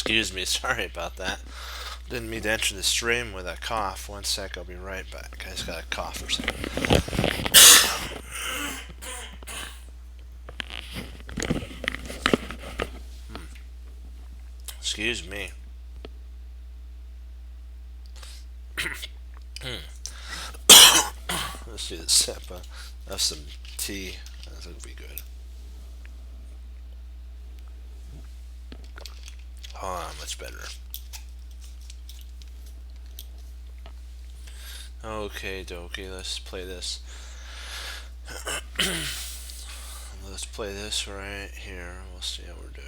Excuse me, sorry about that. Didn't mean to enter the stream with a cough. One sec, I'll be right back. I just got a cough or something. Excuse me. Let's do the sip of some tea. That'll be good. Ah, much better. Okay, dokie, let's play this. Let's play this right here. We'll see how we're doing.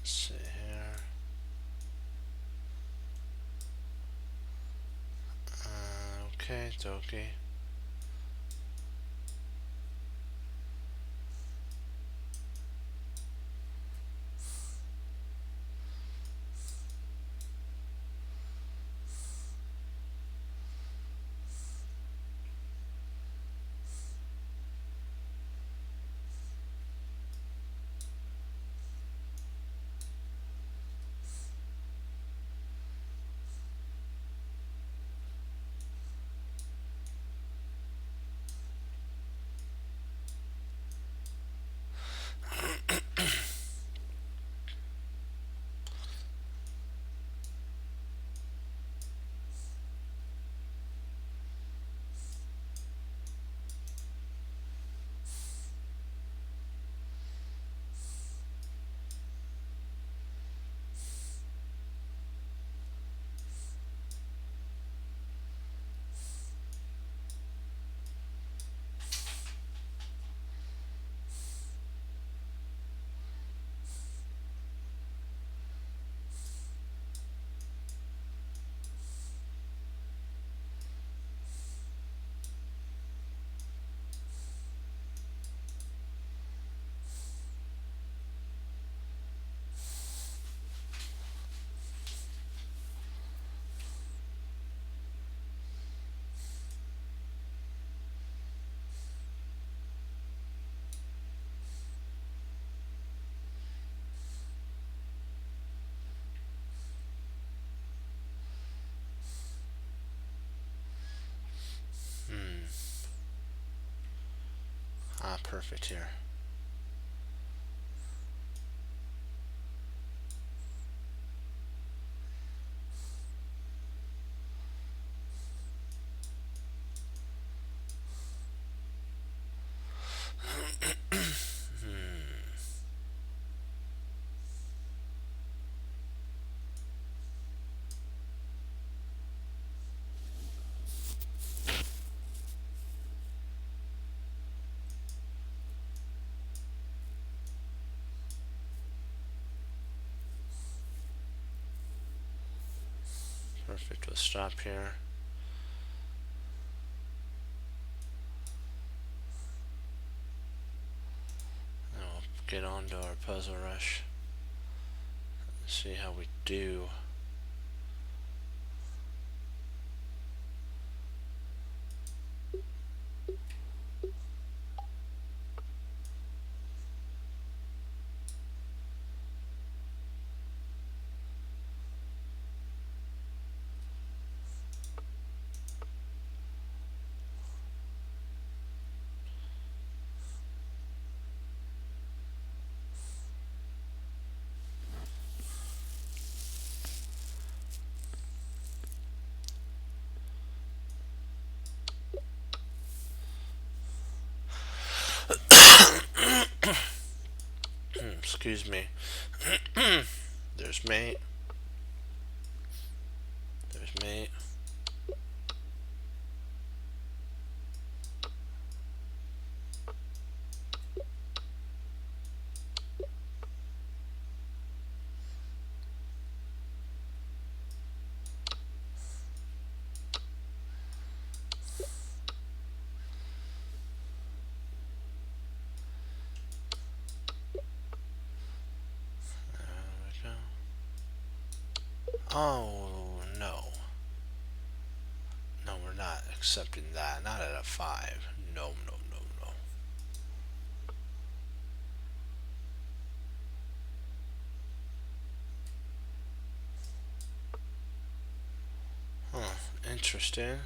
Let's see here. Okay, dokie. Ah, perfect here. Perfect, we'll stop here. And we'll get on to our puzzle rush. See how we do. Excuse me. There's mate. There's mate. Oh, no. No, we're not accepting that. Not at a 5. No, no, no, no. Huh. Interesting.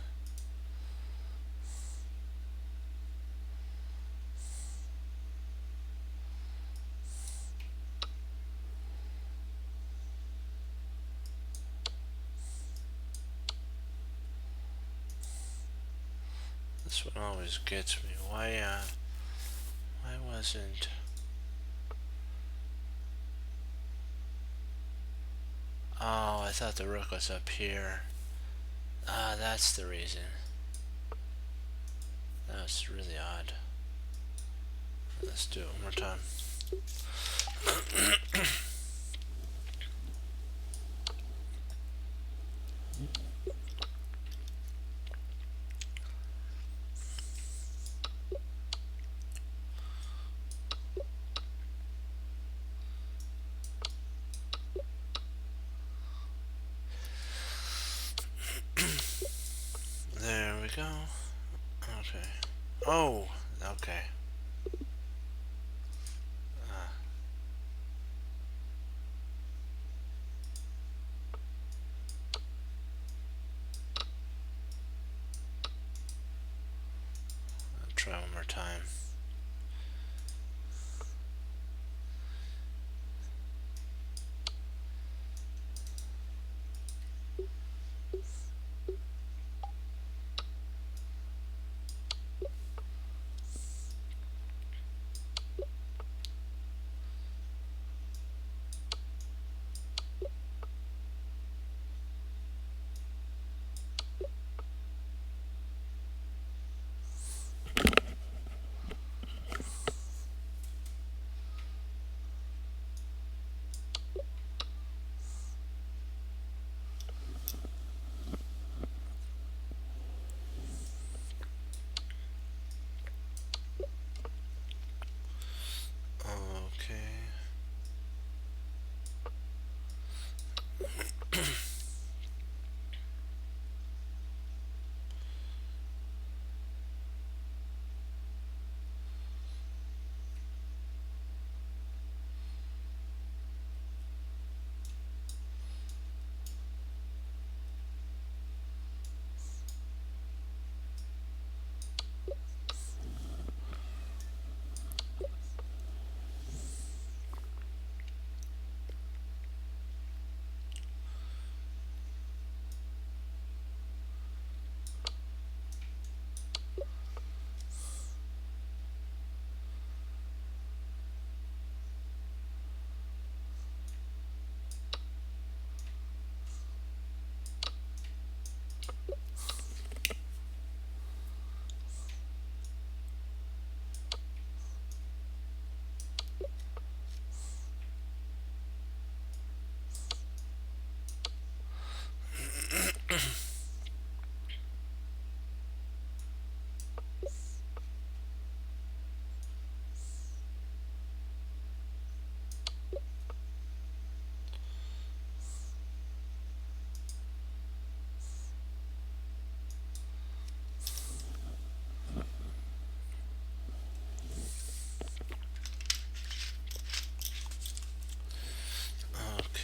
This one always gets me. Why wasn't... Oh, I thought the rook was up here. Ah, that's the reason. That's really odd. Let's do it one more time. There we go. Okay. Oh, okay. I'll try one more time. Okay.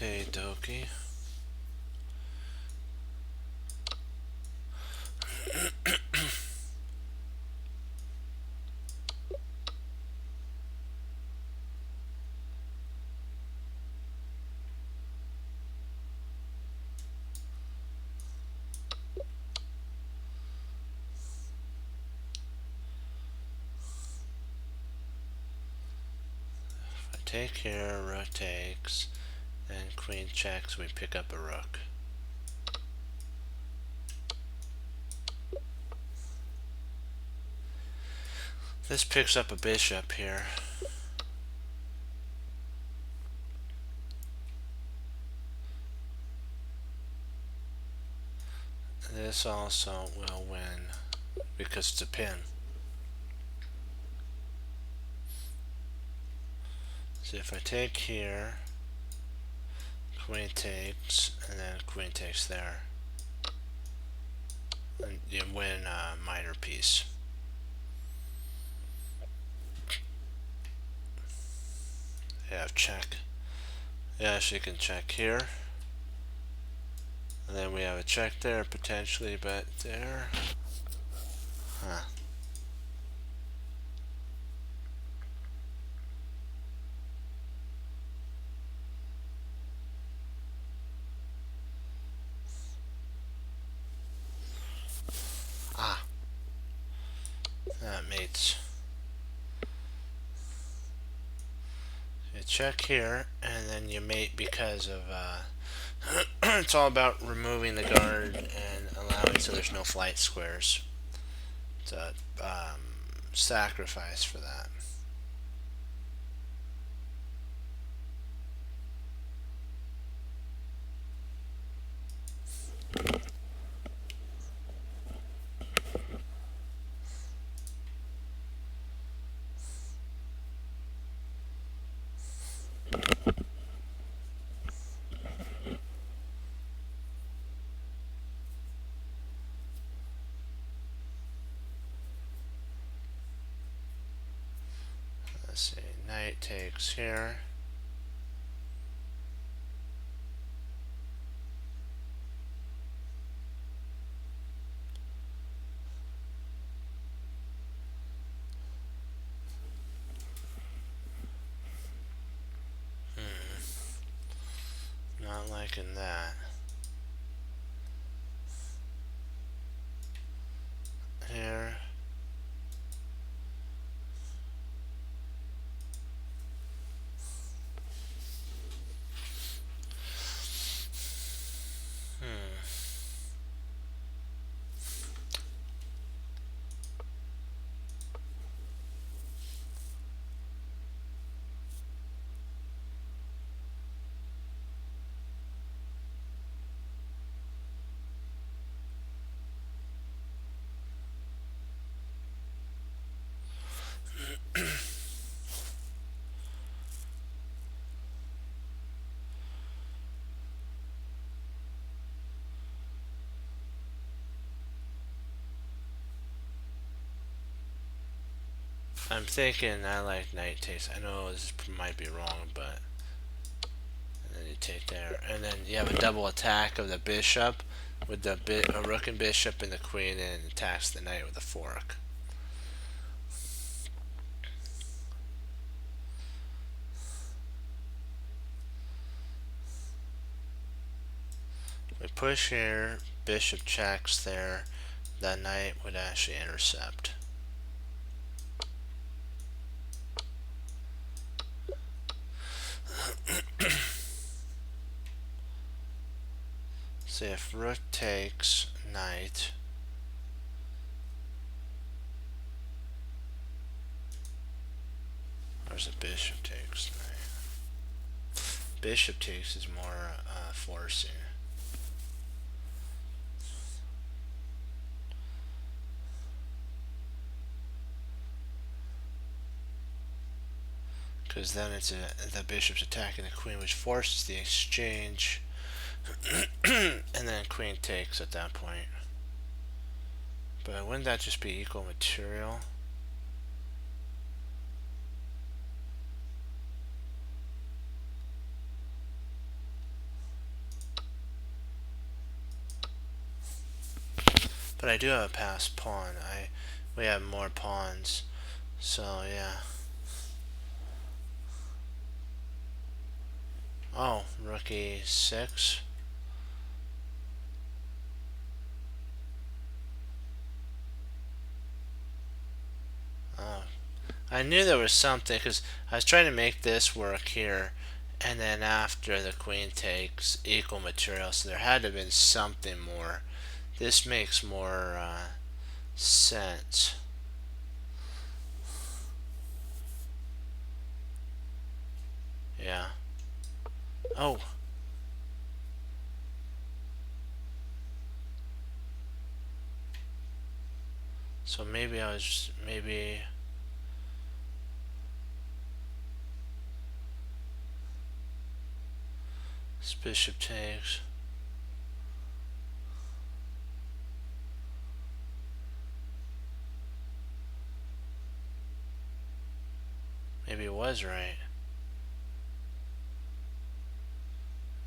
Okay, dokie. take here, rook takes, then queen checks, we pick up a rook. This picks up a bishop here. This also will win because it's a pin. So if I take here, queen takes, and then queen takes there, and you win a minor piece. Yeah, check. Yeah, she can check here. And then we have a check there potentially, but there. Huh. Ah. That mates. You check here, and then you mate because of it's all about removing the guard and allowing so there's no flight squares. It's a sacrifice for that. Let's see, knight takes here. Not liking that. Here. I'm thinking I like knight takes. I know this might be wrong, but and then you take there, and then you have a double attack of the bishop with the a rook and bishop and the queen, and attacks the knight with a fork. We push here, bishop checks there, that knight would actually intercept. See if rook takes knight. Where's the bishop takes knight? Bishop takes is more forcing. Because then it's the bishop's attacking the queen, which forces the exchange. And then queen takes at that point. But wouldn't that just be equal material? But I do have a passed pawn. We have more pawns. So yeah. Oh, rook e6. Oh, I knew there was something because I was trying to make this work here, and then after the queen takes equal material, so there had to have been something more. This makes more sense. Yeah. Oh. So maybe I was maybe. This bishop takes. Maybe it was right.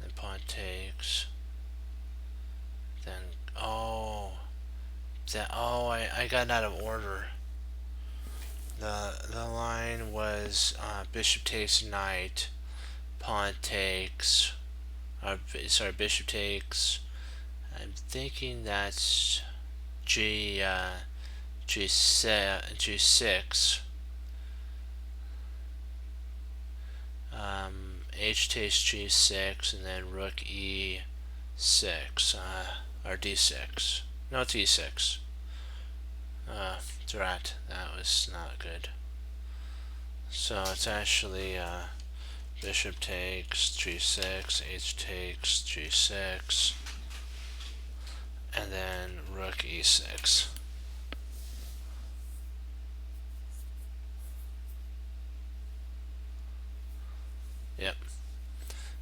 Then pawn takes. Then oh, I got out of order. The line was bishop takes knight, pawn takes. Sorry, bishop takes. I'm thinking that's G6. H takes G6 and then rook E6 or D6. No, it's E6. Drat. That was not good. So it's actually bishop takes G6, H takes G6, and then rook E6. Yep.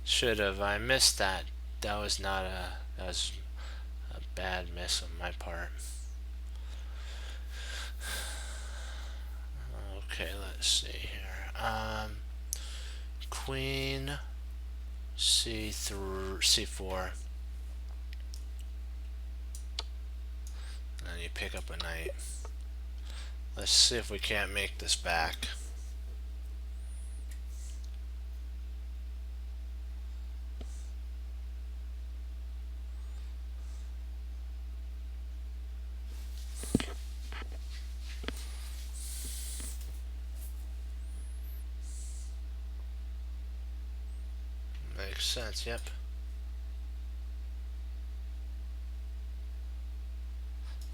Should have. I missed that. That was not a. That was a bad miss on my part. Okay, let's see here. Queen C4. And then you pick up a knight. Let's see if we can't make this back. Makes sense, yep.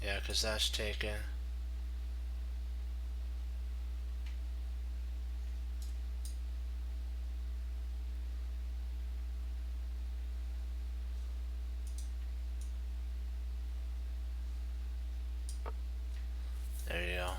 Yeah, because that's taken. There you go.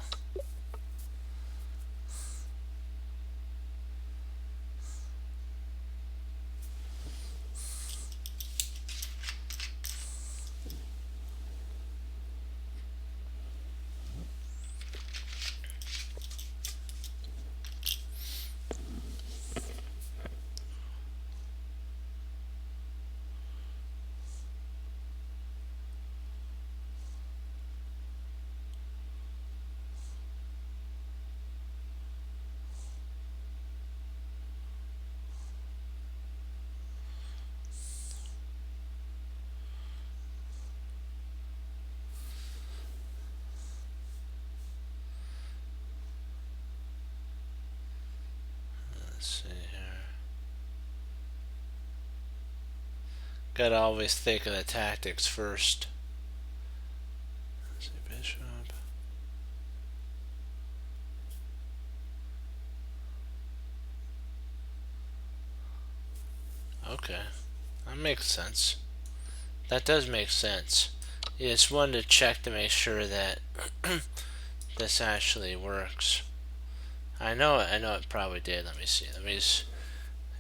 Let's see here. Gotta always think of the tactics first. Let's see, bishop. Okay, that makes sense. That does make sense. You just wanted to check to make sure that this actually works. I know it probably did. Let me see. Let me just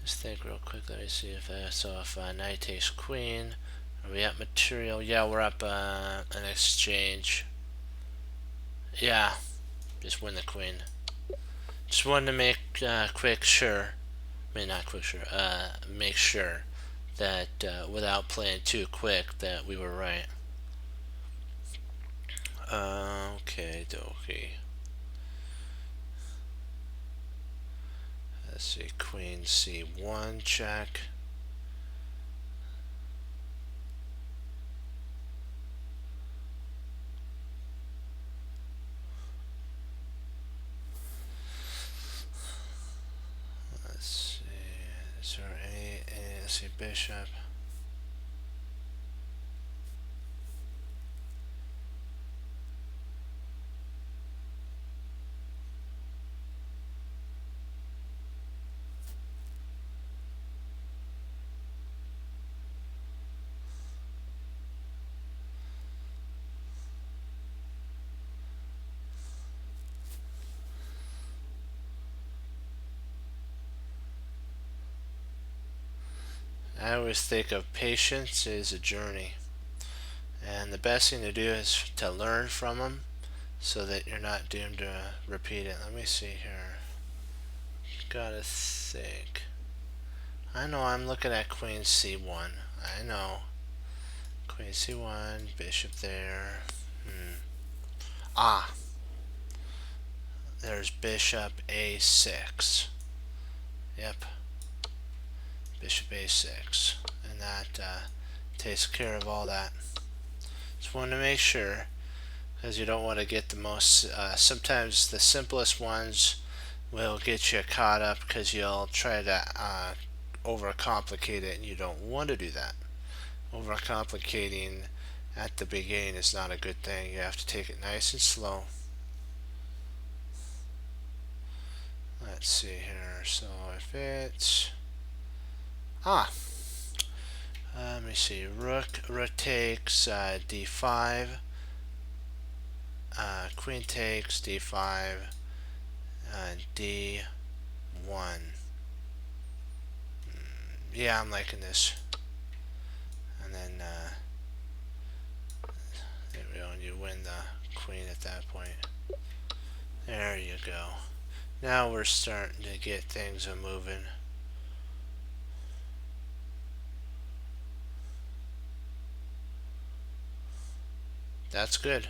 think real quick. Let me see if if knight takes queen, are we up material? Yeah, we're up an exchange. Yeah, just win the queen. Just wanted to make quick sure. I mean, not quick sure. Make sure that without playing too quick that we were right. Okay, dokie. Let's see, queen c1 check. bishop. I always think of patience is a journey, and the best thing to do is to learn from them so that you're not doomed to repeat it. Let me see here. Gotta think. I know I'm looking at queen c1. I know. Queen c1, bishop there. Ah, there's bishop a6. Yep, bishop a6. And that takes care of all that. Just wanted to make sure, because you don't want to get the most, sometimes the simplest ones will get you caught up because you'll try to overcomplicate it, and you don't want to do that. Overcomplicating at the beginning is not a good thing. You have to take it nice and slow. Let's see here. So if it's let me see. Rook takes d5. Queen takes d5. D1. Yeah, I'm liking this. And then there we go. And you win the queen at that point. There you go. Now we're starting to get things moving. That's good.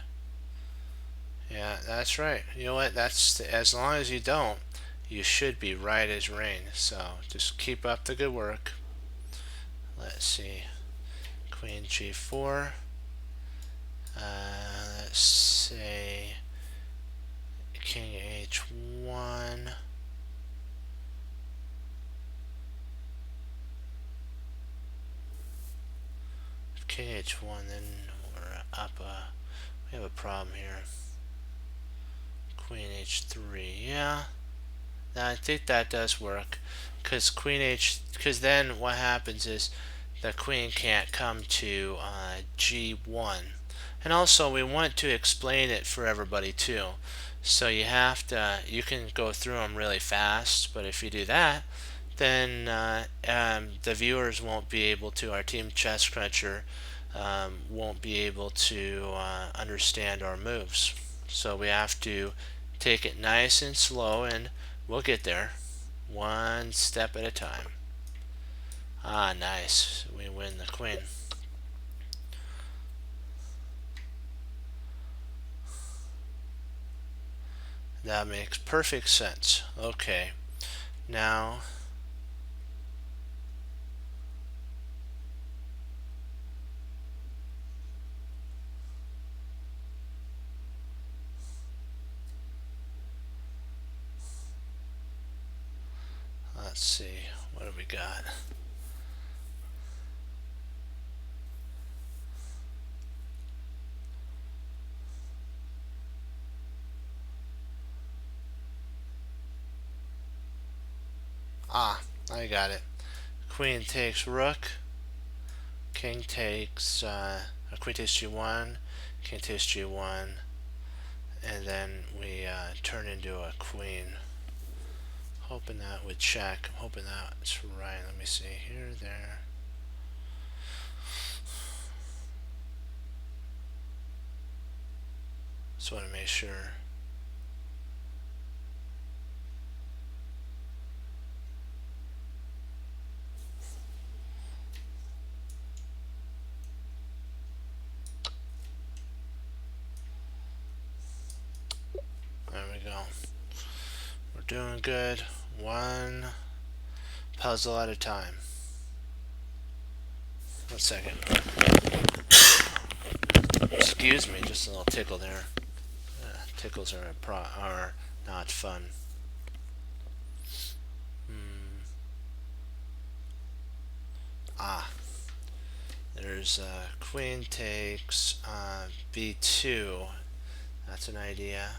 Yeah, that's right. You know what? That's as long as you don't, you should be right as rain. So just keep up the good work. Let's see. Queen g4. Let's say king h1. King h1, then we're up. We have a problem here. Queen h3. Yeah, I think that does work, because because then what happens is the queen can't come to g1, and also we want to explain it for everybody too. So you can go through them really fast, but if you do that, then the viewers won't be able to, our Team Chess Cruncher won't be able to understand our moves. So we have to take it nice and slow, and we'll get there one step at a time. Nice. We win the queen. That makes perfect sense. Okay. Now let's see. What do we got? I got it. Queen takes rook. King takes queen takes g1. King takes g1, and then we turn into a queen. Hoping that would check. I'm hoping that's right. Let me see here, there. Just want to make sure. There we go. We're doing good. One puzzle at a time. 1 second. Excuse me, just a little tickle there. Tickles are not fun. There's queen takes b2. That's an idea.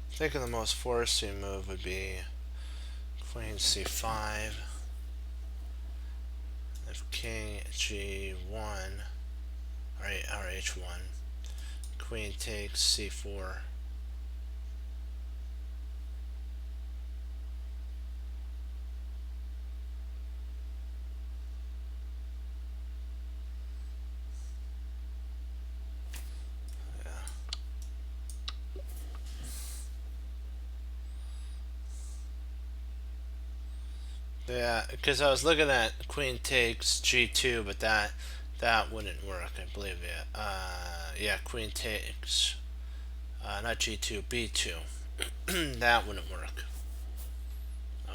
I think the most forcing move would be queen c5. If king g1, or h1, queen takes c4. Yeah, because I was looking at queen takes g2, but that wouldn't work, I believe. Yeah, queen takes not g2, b2. That wouldn't work.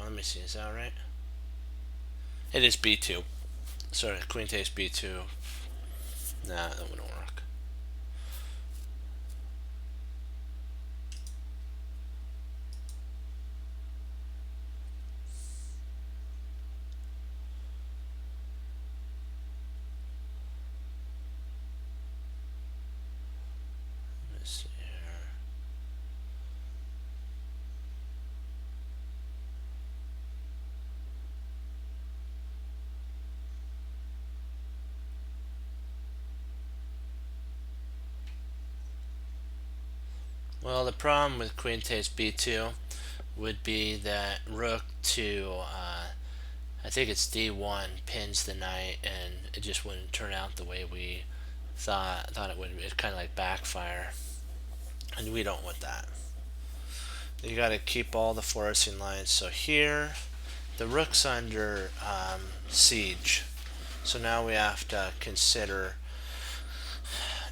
Let me see, is that right? It is b2. Sorry, queen takes b2. Nah, that wouldn't work. Let's see here. Well, the problem with queen takes b2 would be that rook to I think it's d1 pins the knight, and it just wouldn't turn out the way we thought it would. It kind of like backfire, and we don't want that. You got to keep all the forcing lines. So here, the rook's under siege. So now we have to consider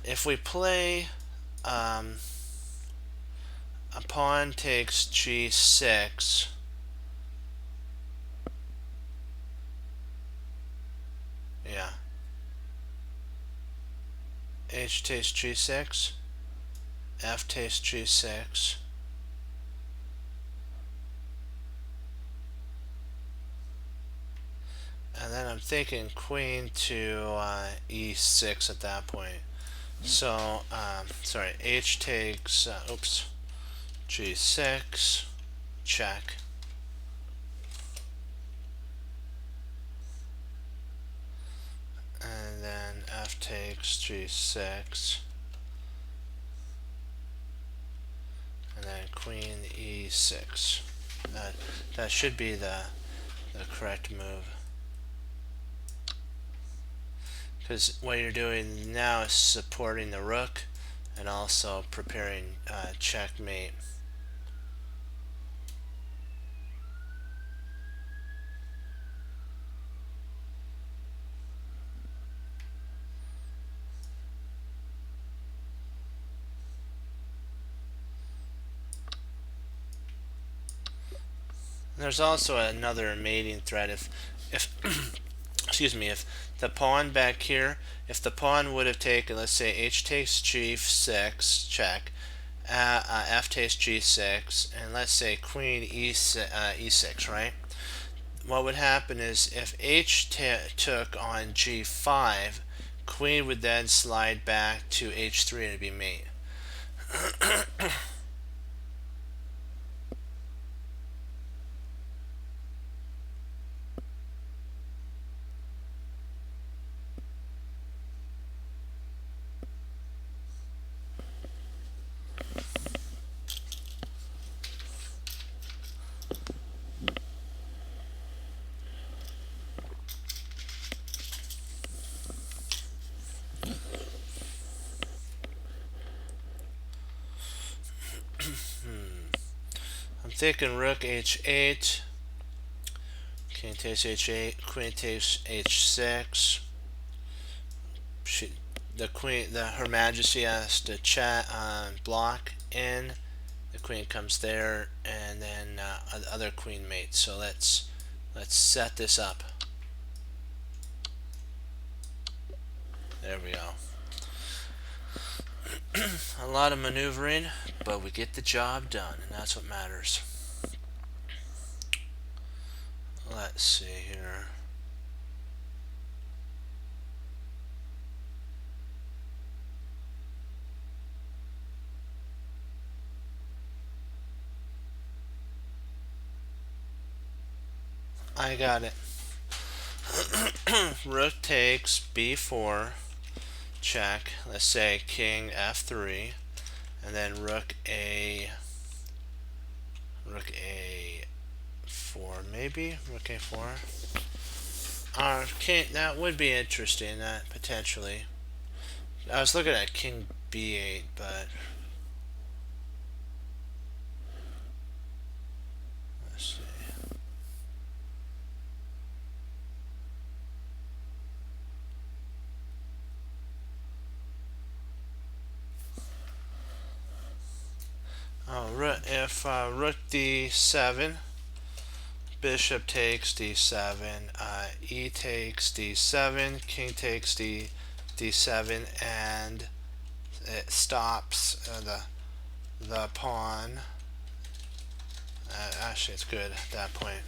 if we play a pawn takes g6. Yeah. H takes g6. F takes g6. And then I'm thinking queen to e6 at that point. So, sorry, h takes, g6, check. And then f takes g6. And then queen e6. That should be the correct move. Because what you're doing now is supporting the rook and also preparing checkmate. There's also another mating threat if excuse me, if the pawn back here, if the pawn would have taken, let's say h takes g6, check, f takes g6, and let's say queen e6, right? What would happen is if h took on g5, queen would then slide back to h3 and it'd be mate. thinking rook h8, king takes h8, queen takes h6. The queen, Her Majesty has to block in. The queen comes there, and then the other queen mates. So let's set this up. There we go. A lot of maneuvering, but we get the job done, and that's what matters. Let's see here. I got it. Rook takes b4, check. Let's say king f3, and then rook a4, maybe rook a4. That would be interesting. That potentially. I was looking at king b8, but let's see. If rook d7, bishop takes d7, e takes d7, king takes d7, and it stops the pawn. Actually, it's good at that point.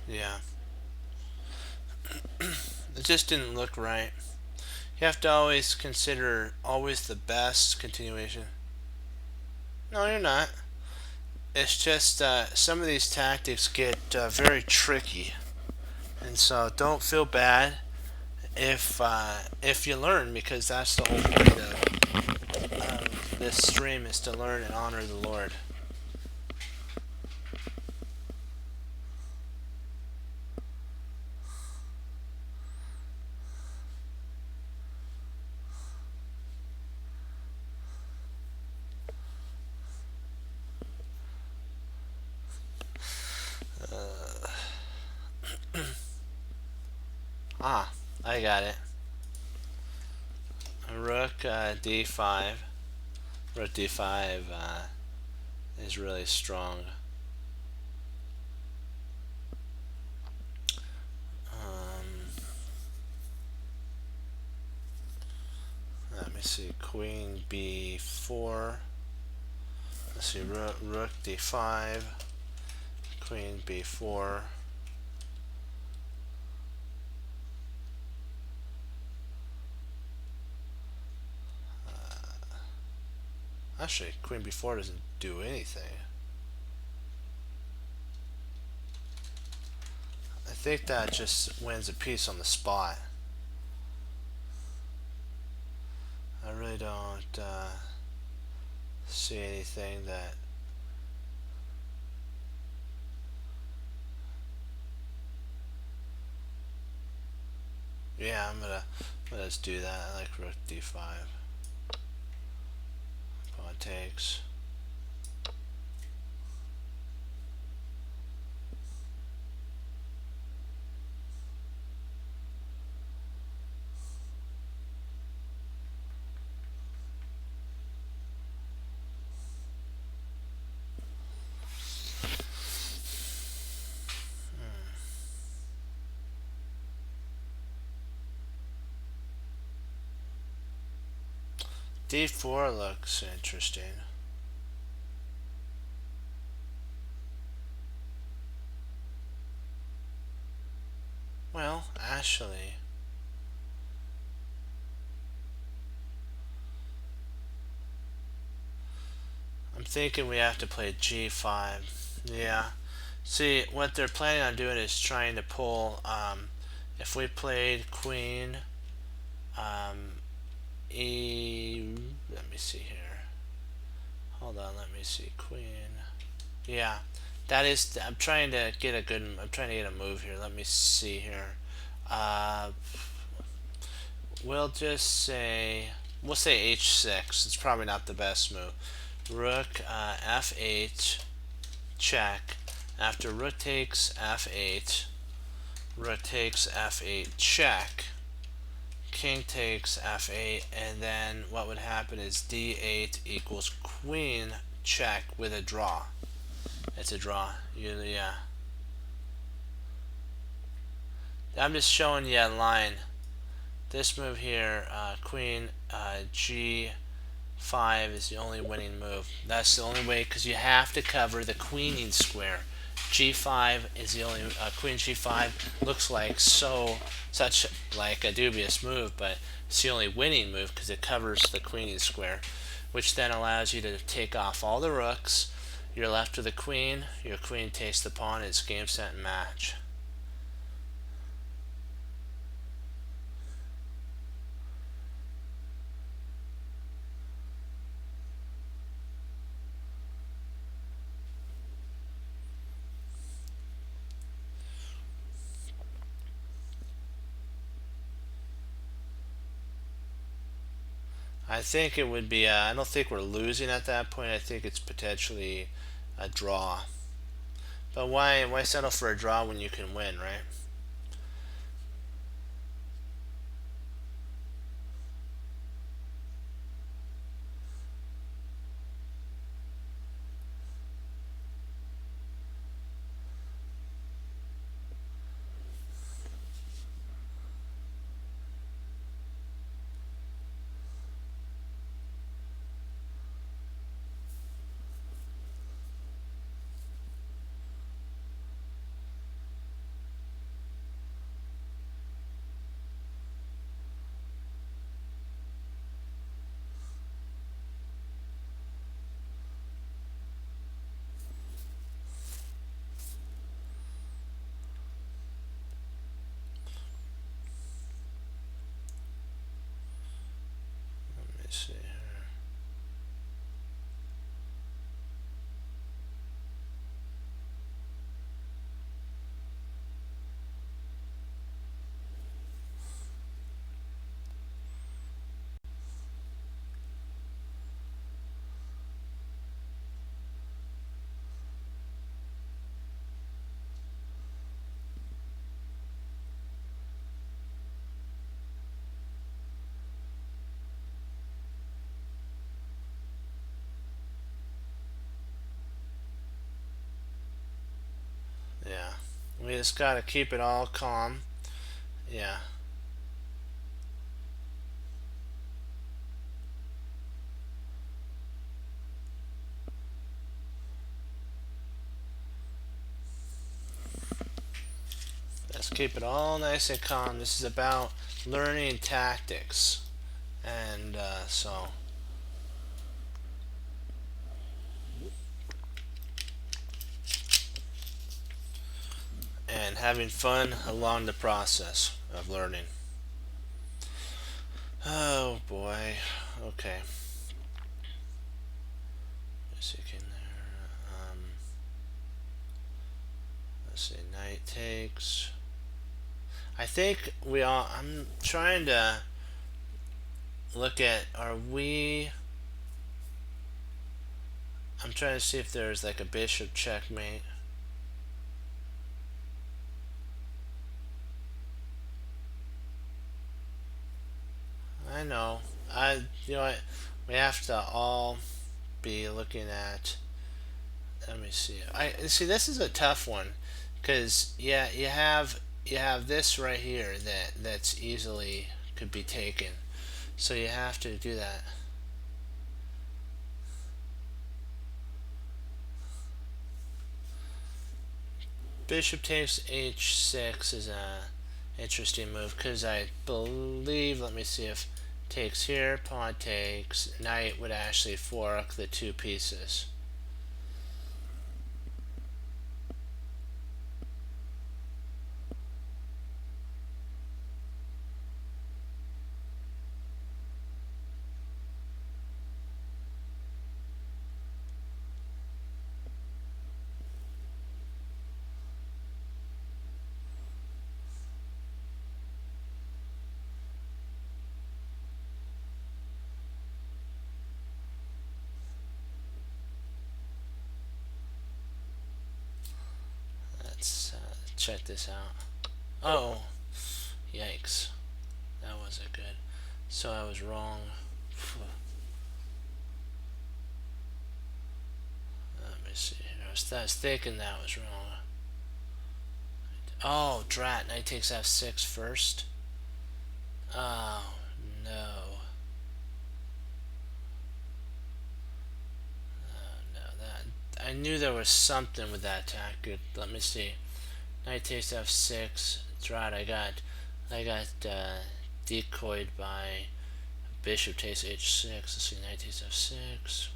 Yeah. It just didn't look right. You have to always consider the best continuation. No, you're not. It's just some of these tactics get very tricky, and so don't feel bad if you learn, because that's the whole point of this stream, is to learn and honor the Lord. I got it. Rook d5. Rook d5 is really strong. Let me see. Queen b4. Let's see. Rook d5. Queen b4. Actually, queen b4 doesn't do anything. I think that just wins a piece on the spot. I really don't see anything that... Yeah, let's do that. I like rook d5. Pawn takes. D4 looks interesting. Well, actually, I'm thinking we have to play G5. Yeah. See, what they're planning on doing is trying to pull, if we played Queen, let me see here. Hold on, let me see. Queen. Yeah. That is, I'm trying to get a good, I'm trying to get a move here. Let me see here. Uh, we'll just say, we'll say h6. It's probably not the best move. Rook f8, check. After rook takes f8, rook takes f8, check. King takes f8, and then what would happen is d8 equals queen check with a draw. It's a draw. Yeah. I'm just showing you a line. This move here, queen g5 is the only winning move. That's the only way, because you have to cover the queening square. G5 is the only queen G5 looks like such like a dubious move, but it's the only winning move because it covers the queening square, which then allows you to take off all the rooks. You're left with a queen. Your queen takes the pawn. It's game, set, and match. I think it would be. I don't think we're losing at that point. I think it's potentially a draw. But why settle for a draw when you can win, right? Let me see. Yeah. We just got to keep it all calm. Yeah. Let's keep it all nice and calm. This is about learning tactics. And and having fun along the process of learning. Oh boy. Okay. Let's see, can there. Let's see. Knight takes. I think we all. I'm trying to look at. Are we? I'm trying to see if there's like a bishop checkmate. I know. You know what? We have to all be looking at. Let me see. I see. This is a tough one, because yeah, you have this right here that's easily could be taken. So you have to do that. Bishop takes h6 is a interesting move because I believe. Let me see if takes here, pawn takes, knight would actually fork the two pieces. check this out. Oh, yikes. That wasn't good. So I was wrong. Let me see here. I was thinking that was wrong. Oh, drat. Knight takes f6 first. Oh, no. Oh, no. I knew there was something with that attack. Good. Let me see. Knight takes f6. Drat. I got decoyed by bishop takes h6. Let's see. Knight takes f6.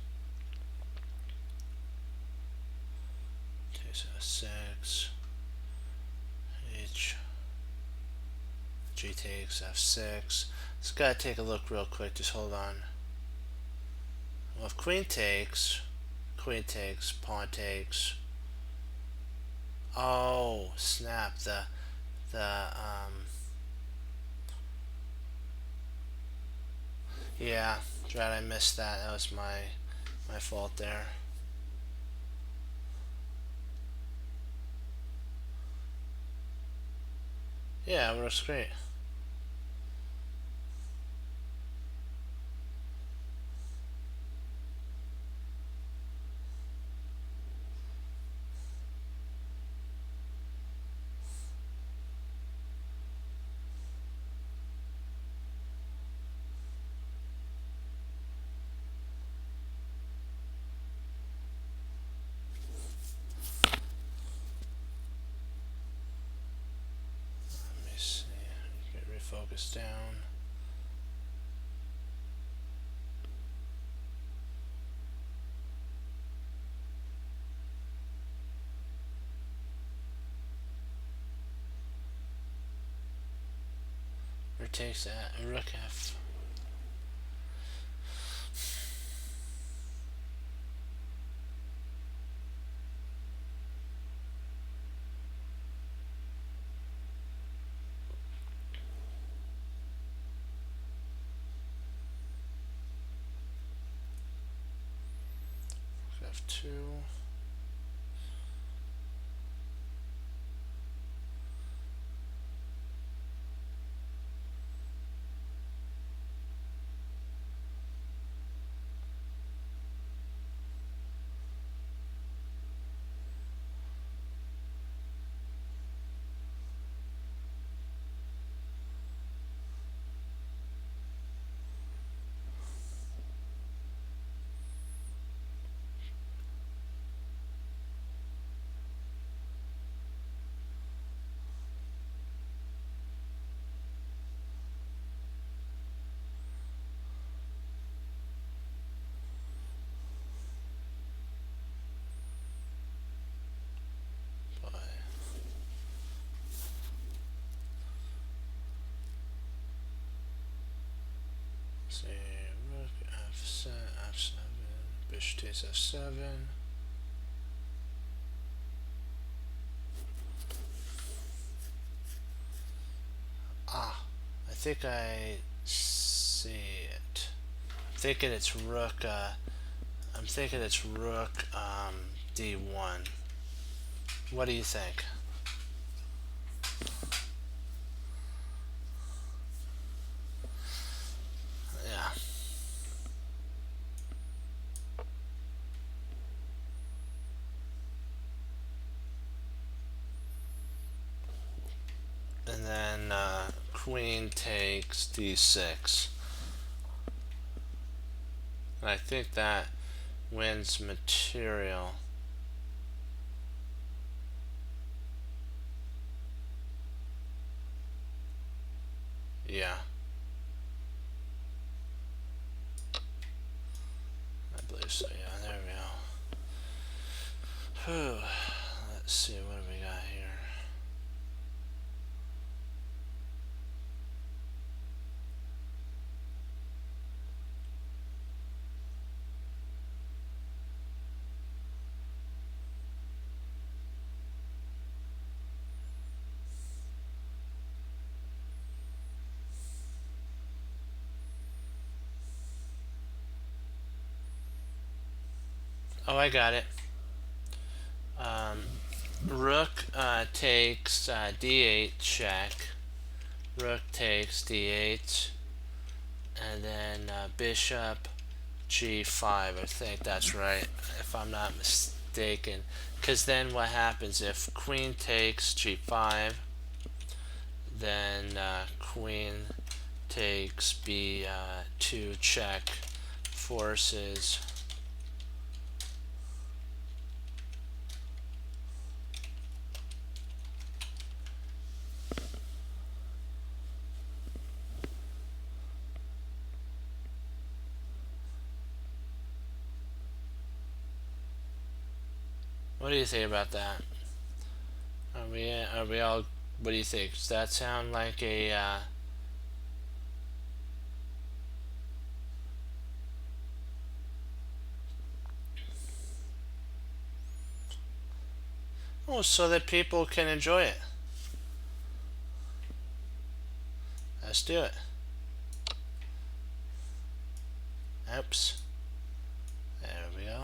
Takes f6. H. G takes f6. Just gotta take a look real quick. Just hold on. Well, if queen takes, pawn takes. Oh, snap! Yeah, drat, I missed that. That was my fault there. Yeah, it works great. Let me see. Get refocused down. Rook takes that. Rook f. F2. See, rook f7, bishop takes f7. Ah, I think I see it. I'm thinking it's rook. I'm thinking it's rook d1. What do you think? Yeah. And then queen takes d6. And I think that wins material. Yeah. I believe so, yeah, there we go. Whew. Let's see, what do we got here? Oh, I got it. Rook takes d8 check. Rook takes d8, and then bishop g5. I think that's right, if I'm not mistaken. Because then what happens if queen takes g5, then queen takes b2 check, forces. What do you think about that? Are we all? What do you think? Does that sound like a? Oh, so that people can enjoy it. Let's do it. Oops. There we go.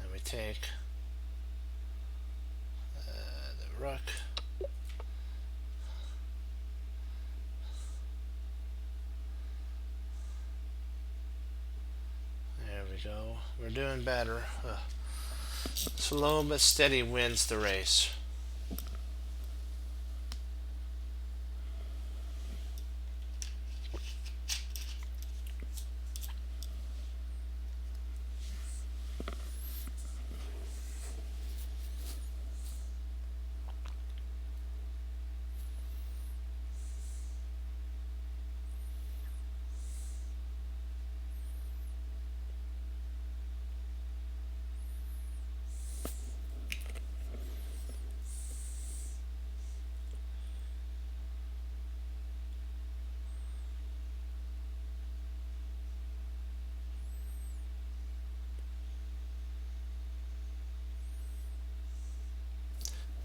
And we take the rook. There we go. We're doing better. Slow but steady wins the race.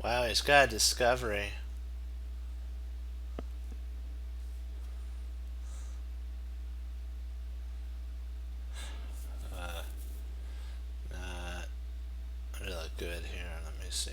Wow, he's got a discovery. Not really good here. Let me see.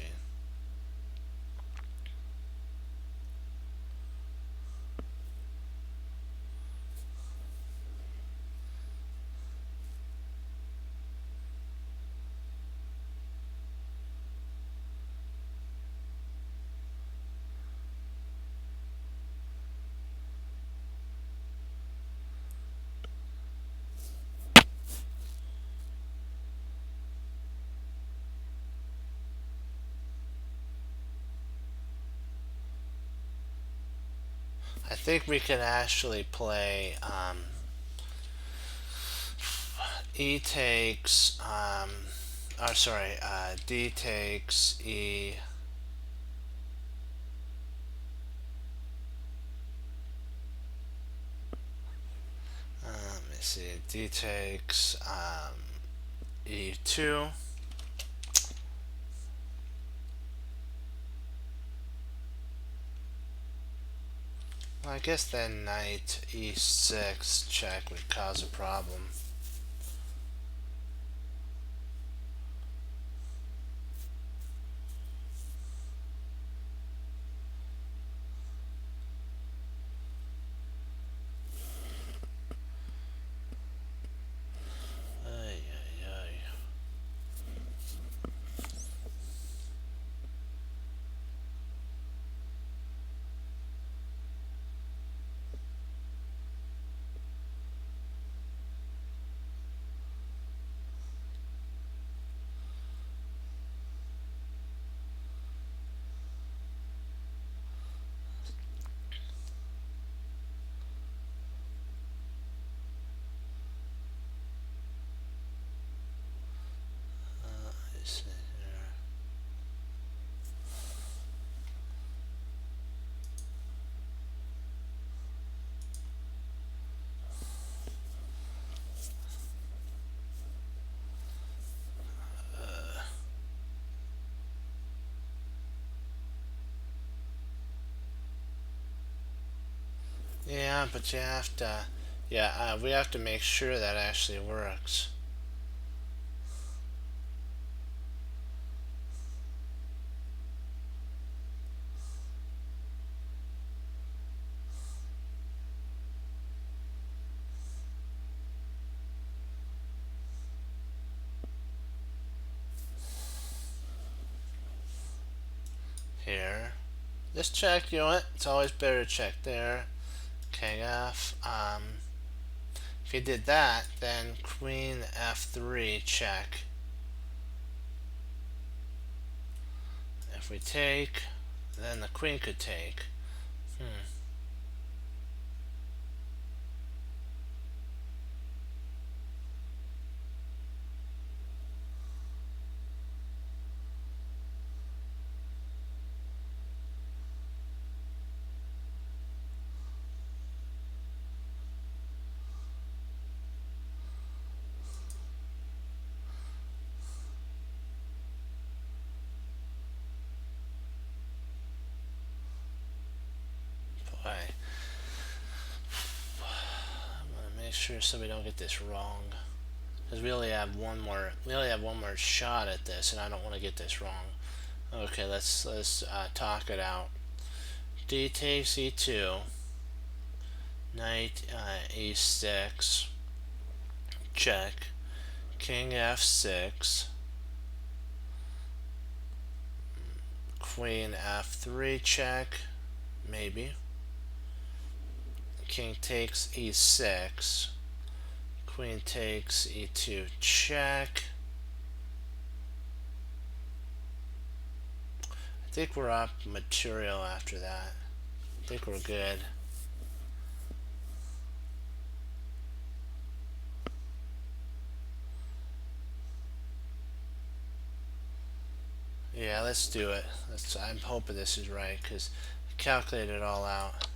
I think we can actually play E takes, or sorry, D takes E. Let me see. D takes E2. Well, I guess then knight E6 check would cause a problem. Ay, ay, ay. Let's see here. Yeah, but you have to Yeah, we have to make sure that actually works. Here. Just check, you know what? It's always better to check there. King F. If you did that, then Queen F3 check. If we take, then the Queen could take. Boy, I'm gonna make sure so we don't get this wrong, because we only have one more. We only have one more shot at this, and I don't want to get this wrong. Okay, let's talk it out. D takes E2. Knight E6. Check. King F6. Queen F3 check. Maybe. King takes E6. Queen takes E2 check. I think we're up material after that. I think we're good. Yeah, let's do it. I'm hoping this is right because I calculated it all out.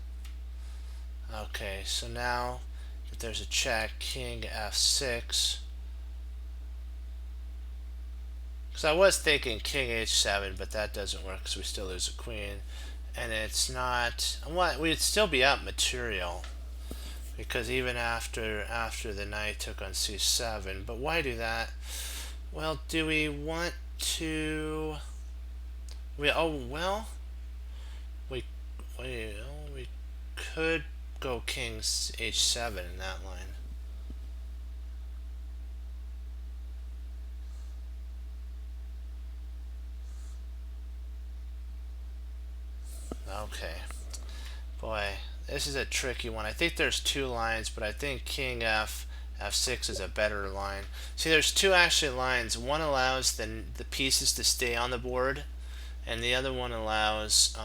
Okay, so now that there's a check, King F6. Because I was thinking King H7, but that doesn't work because we still lose a queen. And it's not. We'd still be up material because even after the knight took on C7. But why do that? Well, do we want to? We we could go King H7 in that line. Okay. Boy, this is a tricky one. I think there's two lines, but I think King F6 is a better line. See, there's two actually lines. One allows the pieces to stay on the board, and the other one allows,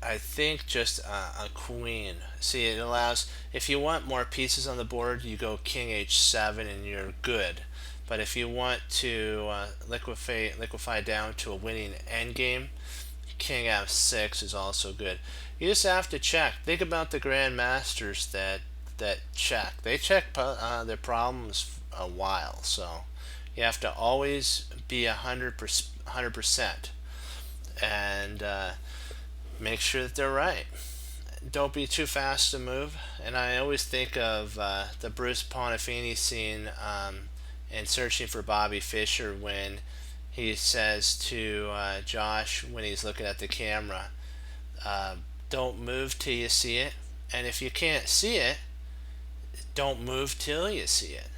I think, just a queen. See, it allows, if you want more pieces on the board, you go King H7 and you're good. But if you want to liquefy down to a winning endgame, King F6 is also good. You just have to check. Think about the grandmasters that check. They check their problems a while, so you have to always be 100%, and make sure that they're right. Don't be too fast to move. And I always think of the Bruce Pontifini scene in Searching for Bobby Fischer when he says to Josh when he's looking at the camera, don't move till you see it. And if you can't see it, don't move till you see it.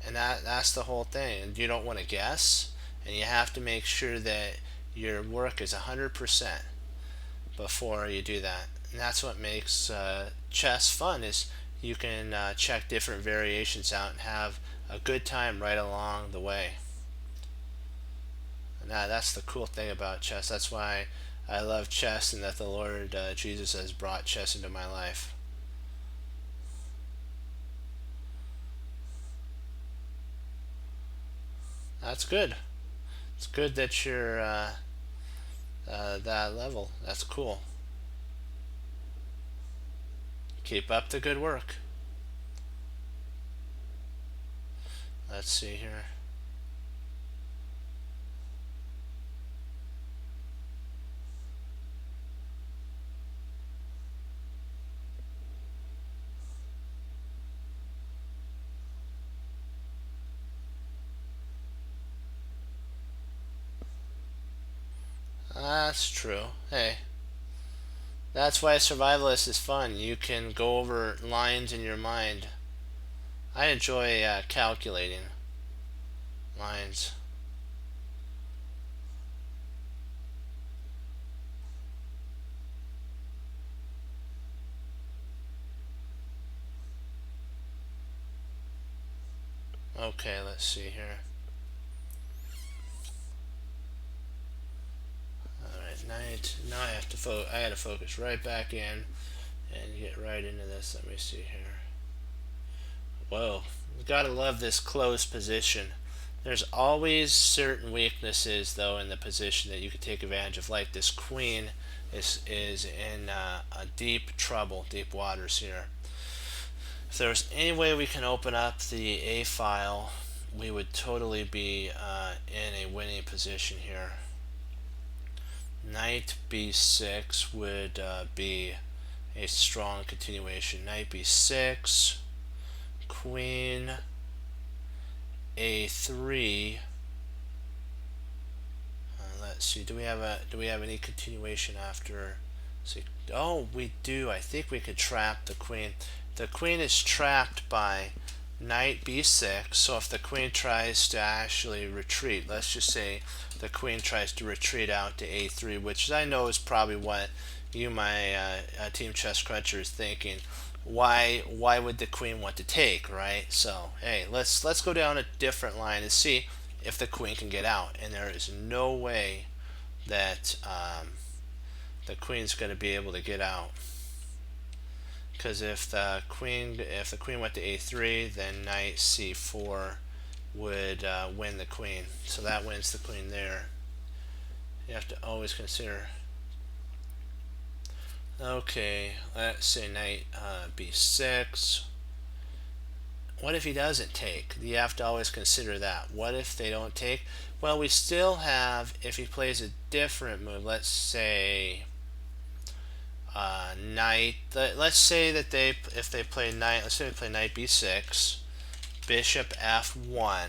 And that's the whole thing. And you don't want to guess. And you have to make sure that your work is 100% before you do that. And that's what makes chess fun is you can check different variations out and have a good time right along the way. And that's the cool thing about chess. That's why I love chess and that the Lord Jesus has brought chess into my life. That's good. It's good that you're that level. That's cool. Keep up the good work. Let's see here. That's true. Hey, that's why Survivalist is fun. You can go over lines in your mind. I enjoy calculating lines. Okay, let's see here. Alright, night. Now I have to I gotta focus right back in and get right into this. Let me see here. Whoa. You gotta love this closed position. There's always certain weaknesses though in the position that you could take advantage of. Like this queen is in a deep trouble, deep waters here. If there was any way we can open up the A file, we would totally be in a winning position here. Knight b6 would be a strong continuation. Knight b6, queen a3. Let's see. Do we have any continuation after? See, oh, we do. I think we could trap the queen. The queen is trapped by knight b6. So if the queen tries to actually retreat, let's just say the queen tries to retreat out to a3, which I know is probably what you, my Team Chess Cruncher, is thinking. Why would the queen want to take, right? So hey, let's go down a different line and see if the queen can get out. And there is no way that the queen's going to be able to get out, because if the queen went to a3, then knight c4 would win the queen. So that wins the queen there. You have to always consider. Okay, let's say knight b6. What if he doesn't take? You have to always consider that. What if they don't take? Well, we still have, if he plays a different move, let's say knight. Let's say that if they play knight, let's say they play knight b6, bishop f1.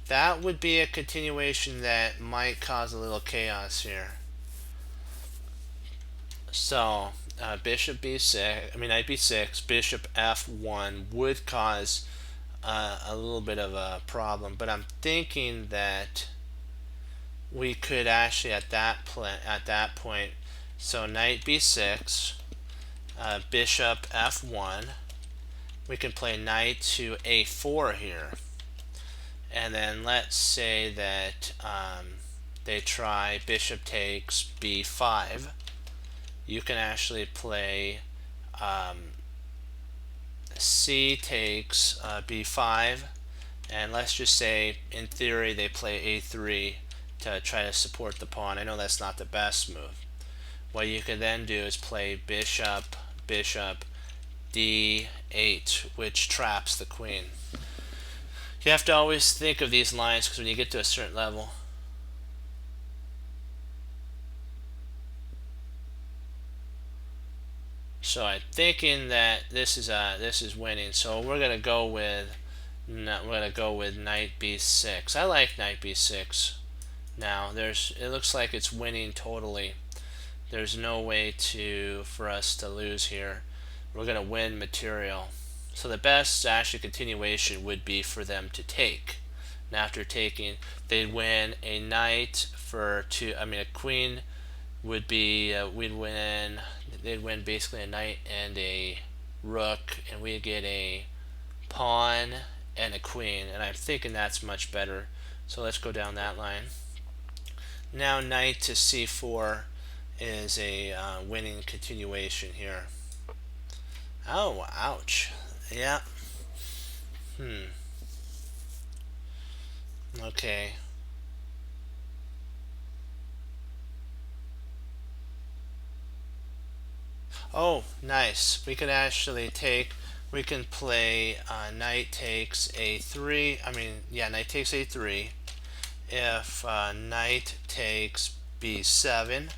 That would be a continuation that might cause a little chaos here. So bishop b6, knight b6, bishop f1 would cause a little bit of a problem. But I'm thinking that we could actually at that point, so knight b6, bishop f1, we can play knight to a4 here, and then let's say that they try bishop takes b5. You can actually play c takes b5, and let's just say in theory they play a3 to try to support the pawn. I know that's not the best move. What you can then do is play bishop d8, which traps the queen. You have to always think of these lines, because when you get to a certain level, so I'm thinking that this is winning. So we're gonna go with knight b6. I like knight b6. Now it looks like it's winning totally. There's no way for us to lose here. We're gonna win material. So the best actually continuation would be for them to take. And after taking, they'd win a knight for two. A queen would be they'd win basically a knight and a rook, and we'd get a pawn and a queen, and I'm thinking that's much better. So let's go down that line. Now knight to c4 is a winning continuation here. Oh, ouch. Yeah. Okay. Oh, nice. We could actually we can play knight takes a3. Knight takes a3. If knight takes b7,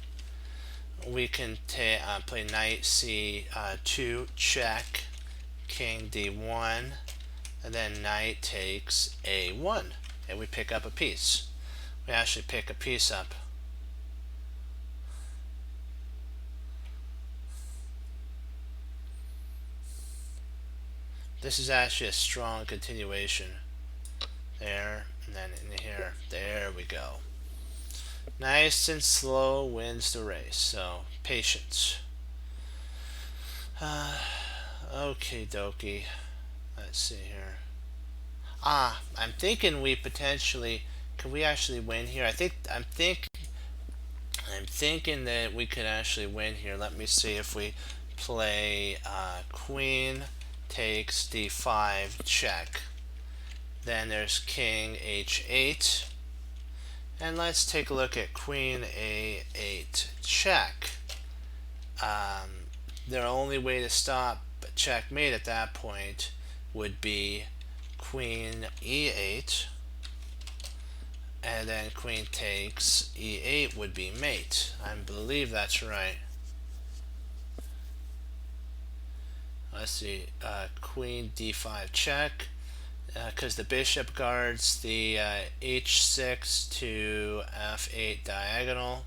we can play knight c2 check, king d1, and then knight takes a1, and we pick up a piece. We actually pick a piece up. This is actually a strong continuation. There, and then in here. There we go. Nice and slow wins the race. So, patience. Okay, dokie. Let's see here. I'm thinking we potentially can we actually win here? I'm thinking that we could actually win here. Let me see if we play queen takes d5 check. Then there's king h8. And let's take a look at queen a8 check. The only way to stop checkmate at that point would be queen e8, and then queen takes e8 would be mate. I believe that's right. Let's see, queen d5 check, because the bishop guards the h6 to f8 diagonal,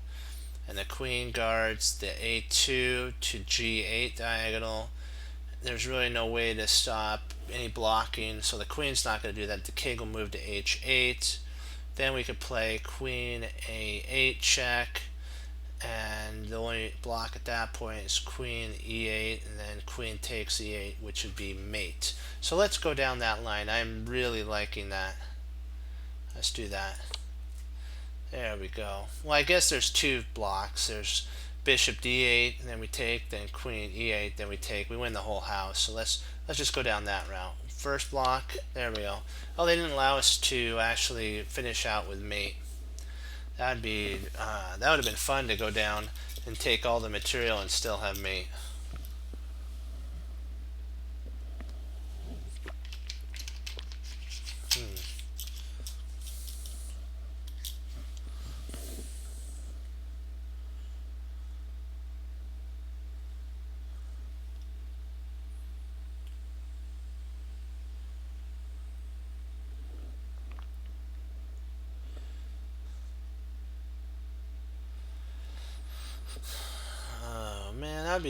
and the queen guards the a2 to g8 diagonal. There's really no way to stop any blocking, so the queen's not going to do that. The king will move to h8. Then we could play queen a8 check, and the only block at that point is queen e8, and then queen takes e8, which would be mate. So let's go down that line. I'm really liking that. Let's do that. There we go. Well, I guess there's two blocks. There's bishop d8, and then we take, then queen e8, then we take. We win the whole house. So let's just go down that route. First block, there we go. Oh, they didn't allow us to actually finish out with mate. That would have been fun to go down and take all the material and still have mate. Oh man, that'd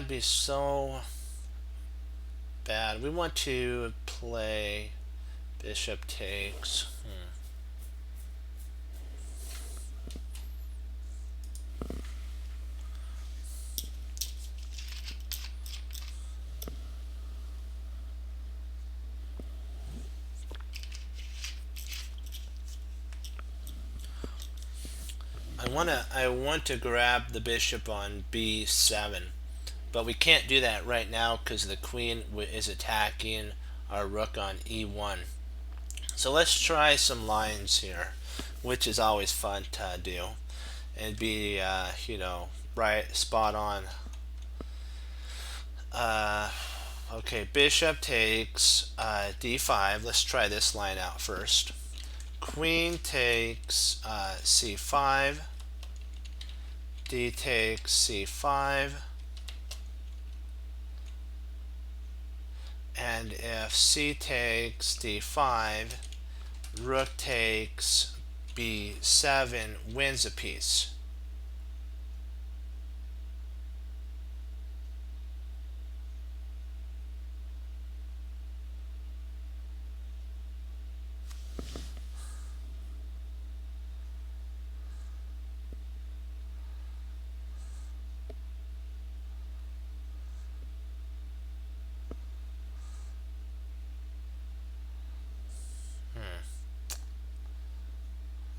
be so bad. We want to play bishop takes. I want to grab the bishop on b7, but we can't do that right now because the queen is attacking our rook on e1. So let's try some lines here, which is always fun to do and be right spot on. Okay, bishop takes d5. Let's try this line out first. Queen takes c5, d takes c5, and if c takes d5, rook takes b7 wins a piece.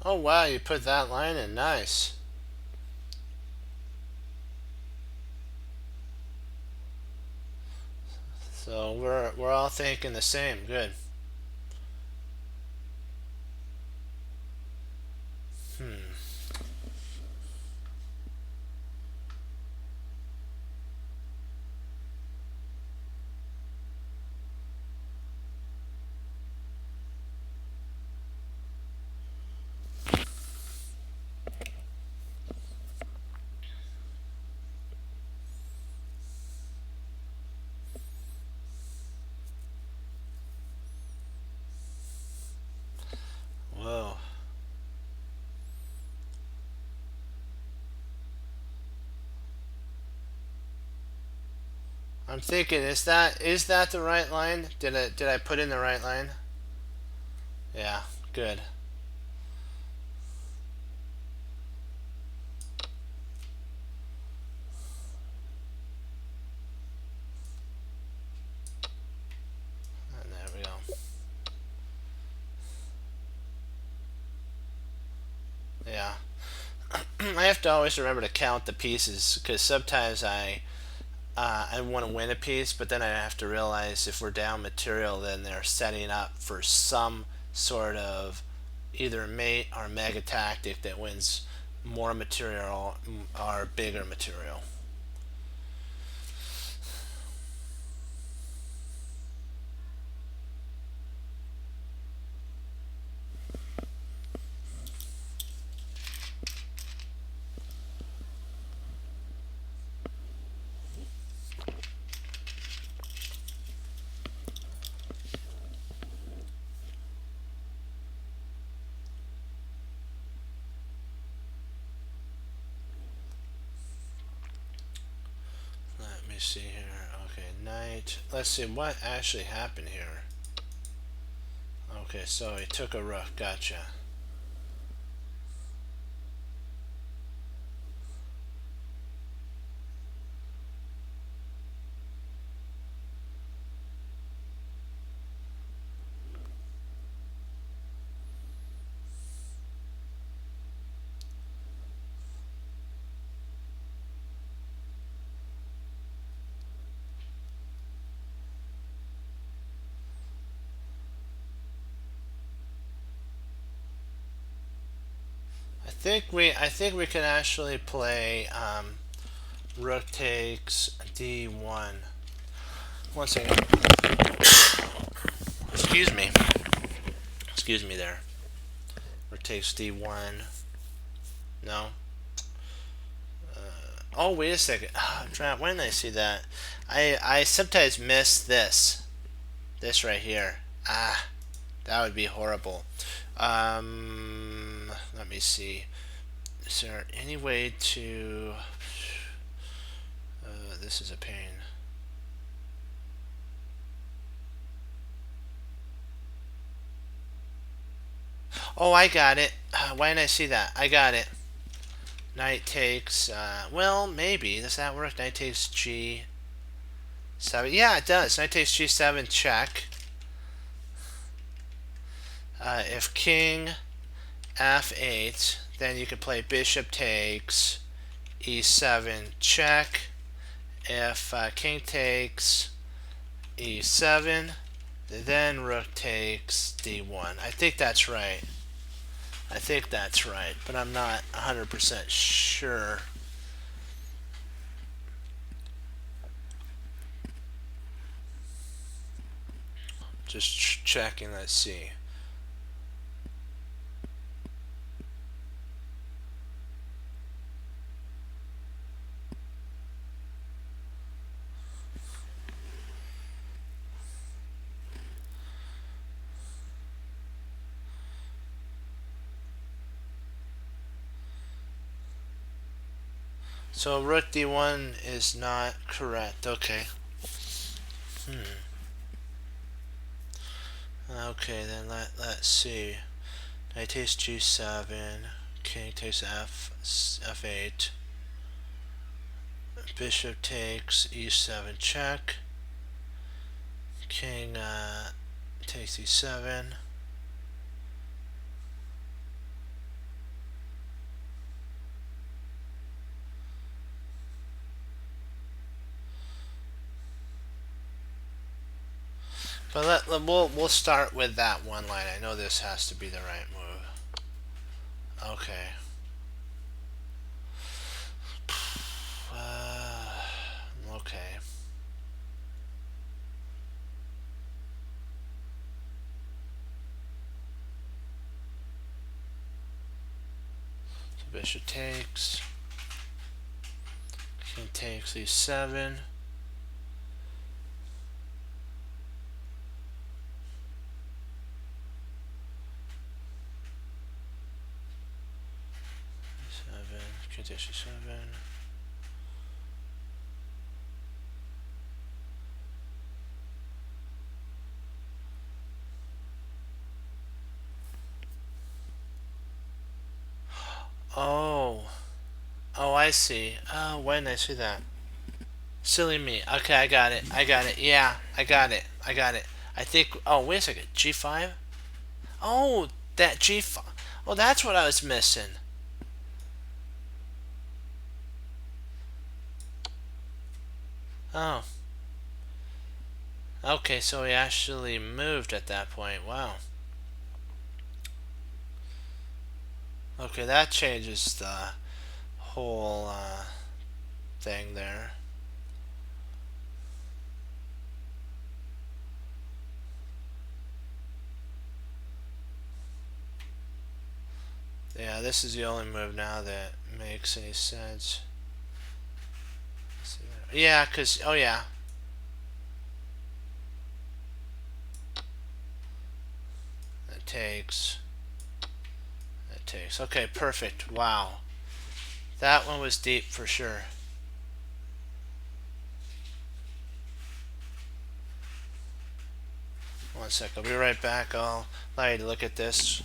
Oh wow, you put that line in, nice. So we're all thinking the same, good. I'm thinking, is that the right line? Did I put in the right line? Yeah, good. And there we go. Yeah. I have to always remember to count the pieces because sometimes I want to win a piece, but then I have to realize if we're down material, then they're setting up for some sort of either mate or mega tactic that wins more material or bigger material. Let me see here. Okay, knight. Let's see what actually happened here. Okay, so he took a rook. Gotcha. I think we can actually play rook takes d1. One second. Excuse me. Excuse me there. Rook takes d1. No. Oh, wait a second. When did I see that? I sometimes miss this. This right here. That would be horrible. Let me see. Is there any way to... this is a pain. Oh, I got it. Why didn't I see that? I got it. Knight takes, well, maybe. Does that work? Knight takes g7. Yeah, it does. Knight takes g7, check. If king f8, then you can play bishop takes e7, check. If king takes e7, then rook takes d1. I think that's right. I think that's right, but I'm not 100% sure. Just checking, let's see. So rook d1 is not correct. Okay. Okay, then let's see. Knight takes g7, king takes f8, bishop takes e7, check. King takes e7. But we'll start with that one line. I know this has to be the right move. Okay. Okay. So bishop takes. King takes e7. King takes e7. I see. Oh, when I see that. Silly me. Okay, I got it. I got it. Yeah, I got it. I got it. I think. Oh, wait a second. G5? Oh, that G5. Oh, that's what I was missing. Oh. Okay, so he actually moved at that point. Wow. Okay, that changes the whole thing there. Yeah, this is the only move now that makes any sense. Yeah, because, oh yeah. It takes. It takes. Okay, perfect. Wow. That one was deep for sure. One sec. I'll be right back. I'll allow you to look at this.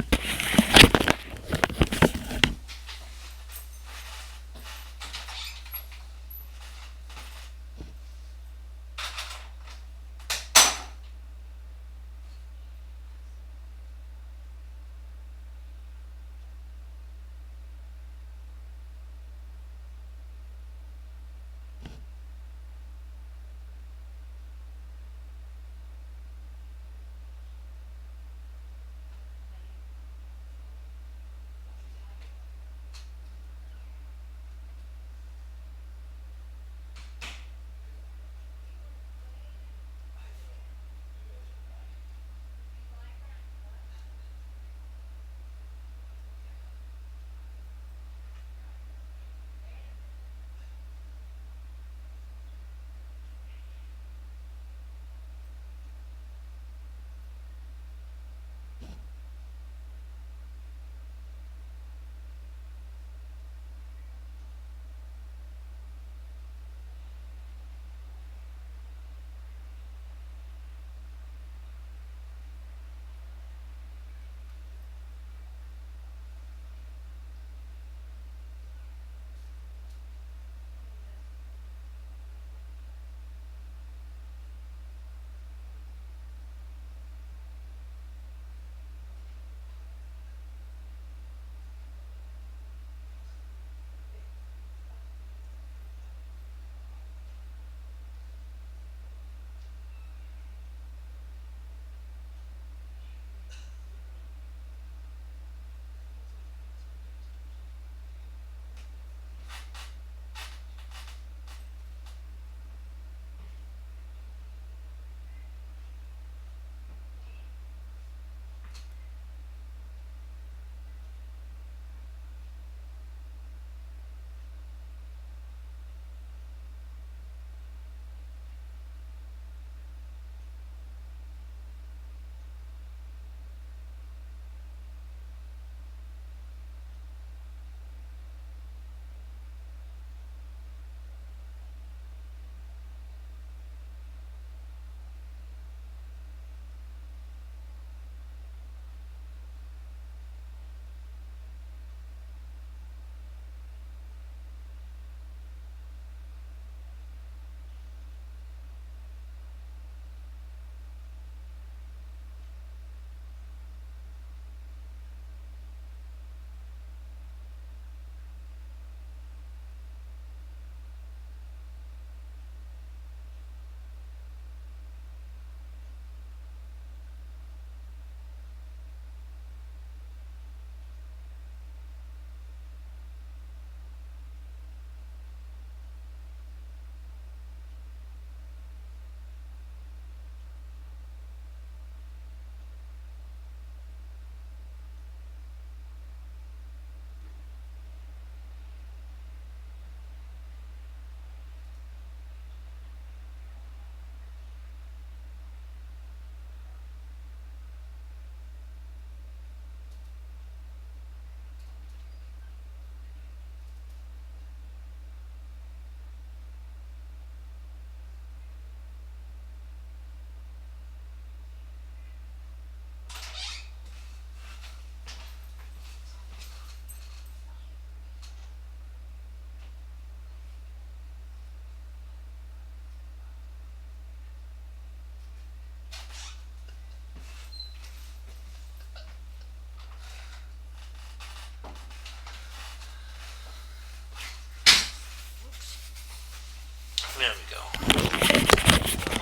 There we go.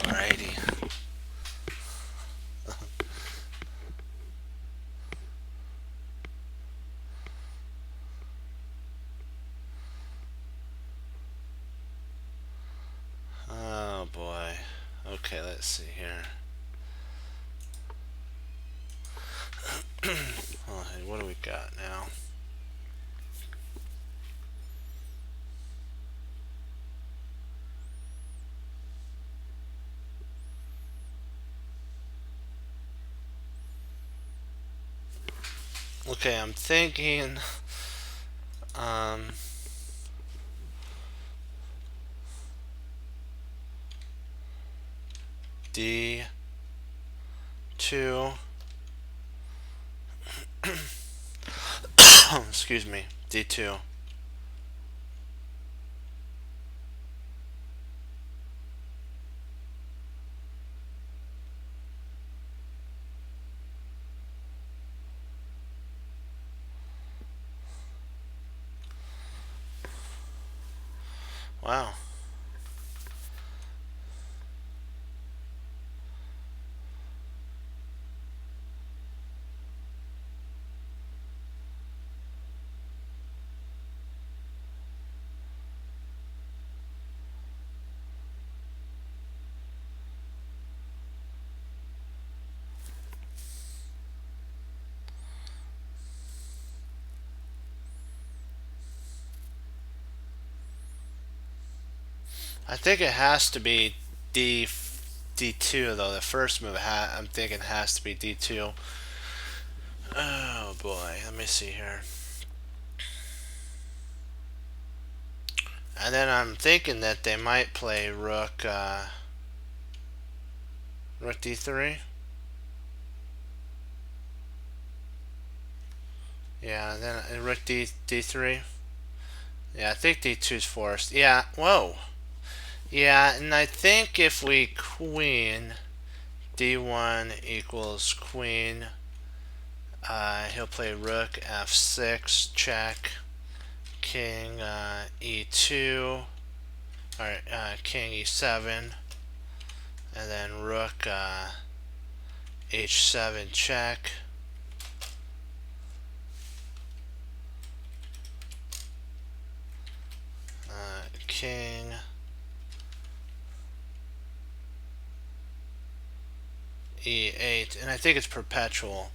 Alrighty. Oh boy. Okay, let's see here. Oh, hey, what do we got now? Okay, I'm thinking um D2 excuse me, D2. Wow. I think it has to be D2 though. The first move I'm thinking has to be D2. Oh boy, let me see here. And then I'm thinking that they might play Rook Rook D3. Yeah, and then Rook D3. Yeah, I think D2 is forced. Yeah, whoa. Yeah, and I think if we queen D1 equals queen, he'll play Rook F6 check, King E2, or King E7, and then Rook H7 check. King E8, and I think it's perpetual.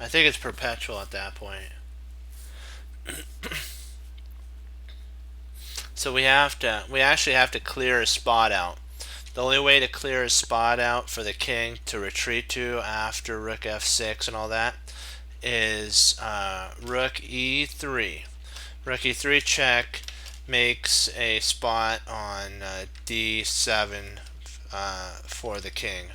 I think it's perpetual at that point. So we actually have to clear a spot out. The only way to clear a spot out for the king to retreat to after Rook F6 and all that is Rook E3. Rook E3 check makes a spot on D7 for the king.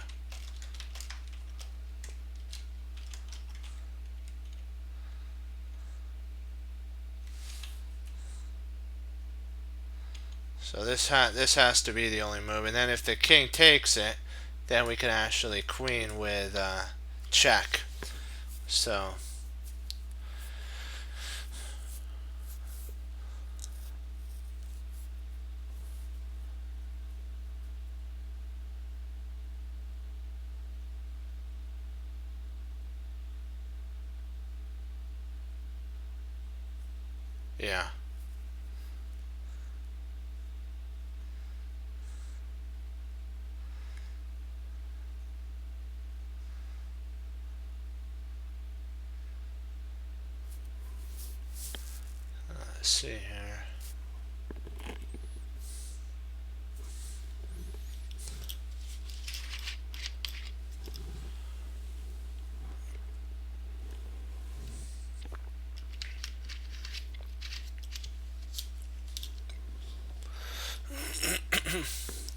So this has to be the only move, and then if the king takes it, then we can actually queen with check. So yeah. Let's see here.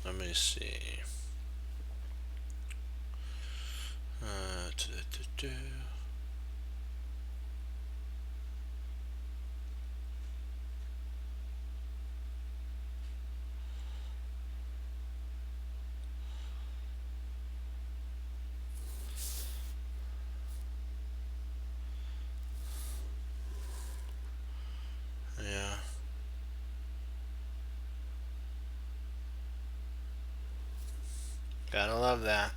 Let me see. Uh, yeah. Gotta love that.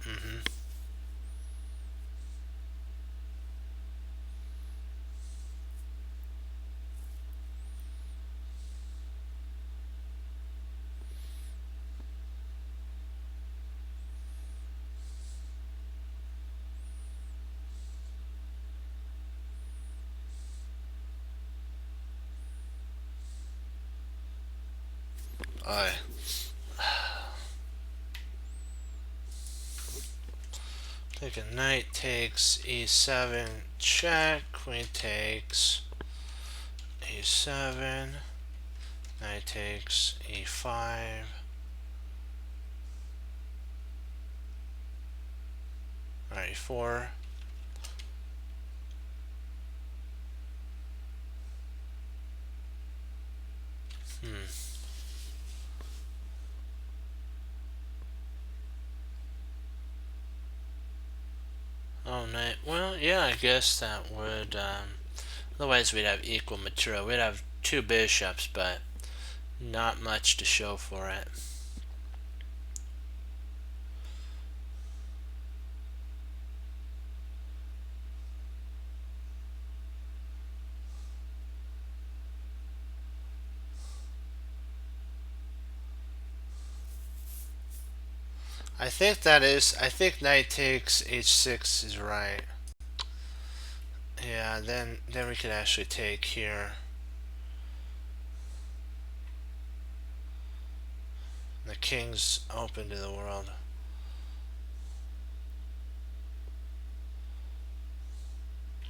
Alright. Thinking knight takes e7, check. Queen takes e7. Knight takes e5. Alright, e4. Oh, knight. Well, yeah, I guess that would. Otherwise, we'd have equal material. We'd have two bishops, but not much to show for it. I think that is. I think knight takes h6 is right. Yeah, then we could actually take here. The king's open to the world.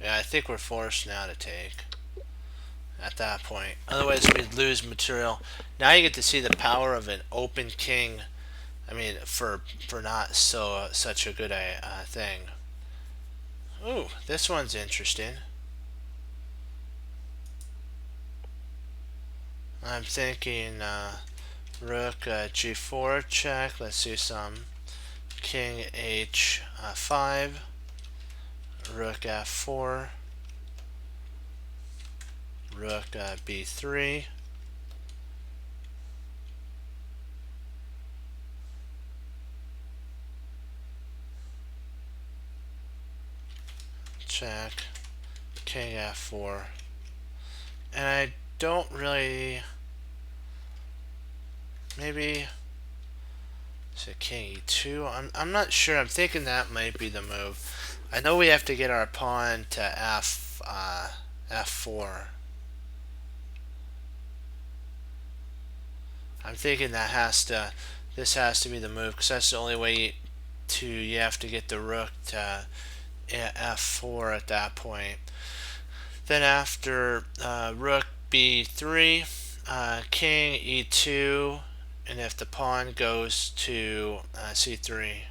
Yeah, I think we're forced now to take at that point. Otherwise, we'd lose material. Now you get to see the power of an open king. I mean, for not such a good thing. Ooh, this one's interesting. I'm thinking rook g4 check. Let's see some. King h5. Rook f4. Rook b3. Check. King f4. And I don't really. Maybe. So king e2. I'm not sure. I'm thinking that might be the move. I know we have to get our pawn to f4. I'm thinking this has to be the move because that's the only way you have to get the rook to f4 at that point. Then after rook b3, king e2, and if the pawn goes to c3.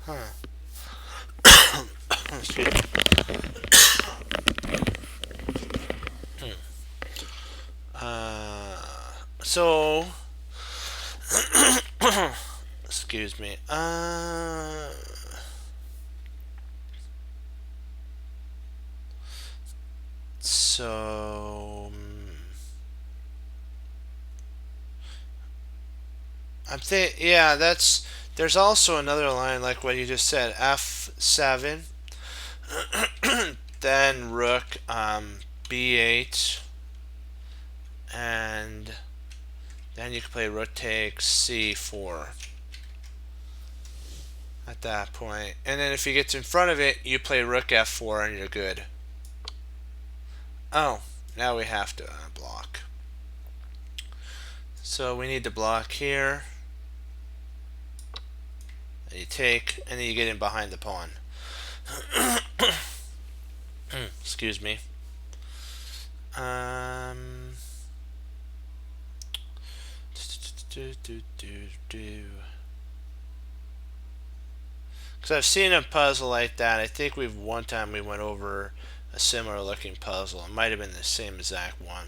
Huh. Excuse me. So, excuse me. So, I'm thinking, yeah, there's also another line like what you just said, f7, then rook b8, and then you can play rook takes c4 at that point. And then if he gets in front of it, you play rook f4 and you're good. Oh, now we have to block. So we need to block here. And you take, and then you get in behind the pawn. Excuse me. Because I've seen a puzzle like that. I think one time we went over a similar looking puzzle. It might have been the same exact one.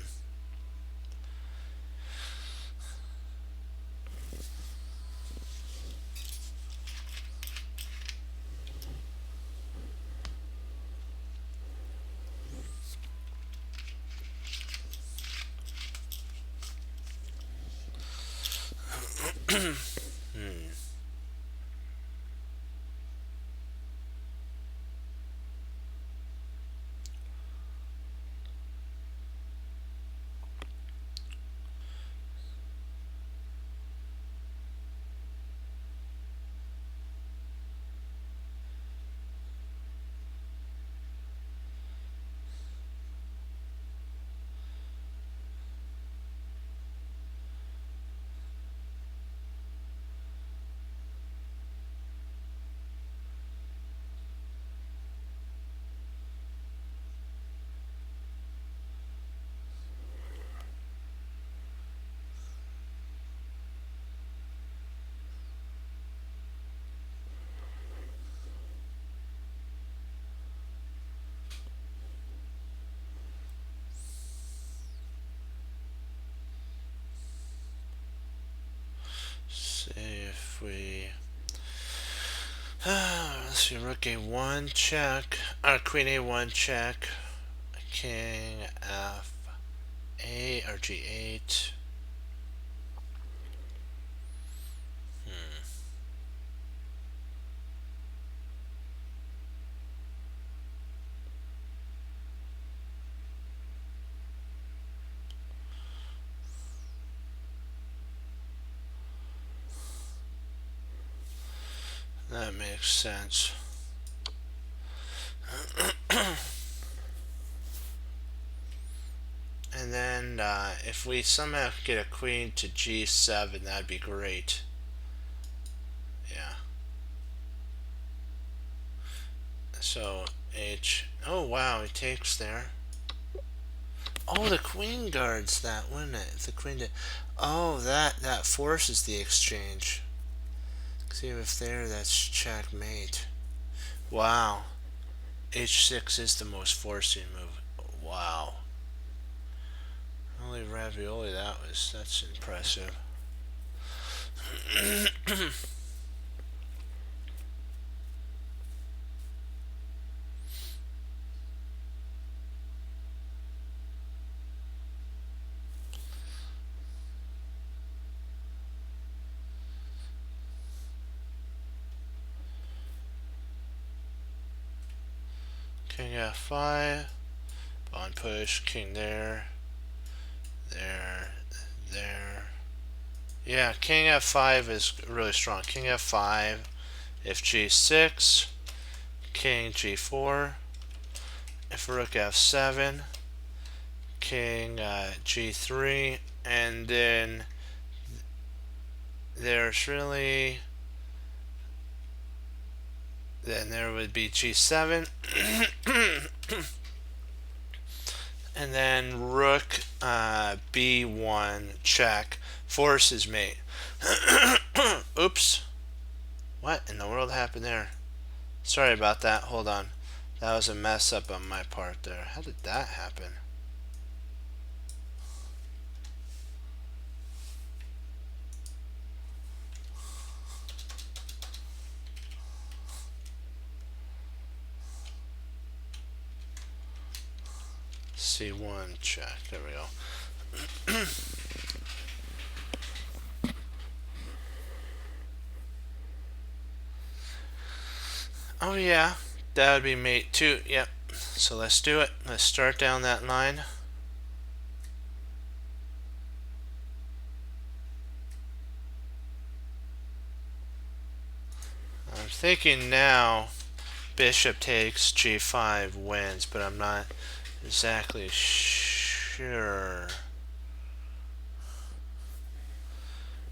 See if we let's see, rook a1 check, or queen a1 check, king f a or g8. That makes sense. And then if we somehow get a queen to g7, that'd be great. Yeah. So oh wow, he takes there. Oh, the queen guards that, wouldn't it? If the queen did. Oh, that forces the exchange. See if there, that's checkmate. Wow. h6 is the most forcing move. Wow. Holy ravioli, that's impressive. King f5, pawn push, king there, there. Yeah, king f5 is really strong. King f5, if g6, king g4, if rook f7, king g3, and then there's really, then there would be g7, and then rook b1 check forces mate. Oops. What in the world happened there? Sorry about that. Hold on. That was a mess up on my part there. How did that happen? C1 check. There we go. Oh yeah, that would be mate 2. Yep. So let's do it. Let's start down that line. I'm thinking now bishop takes g5 wins, but I'm not exactly sure.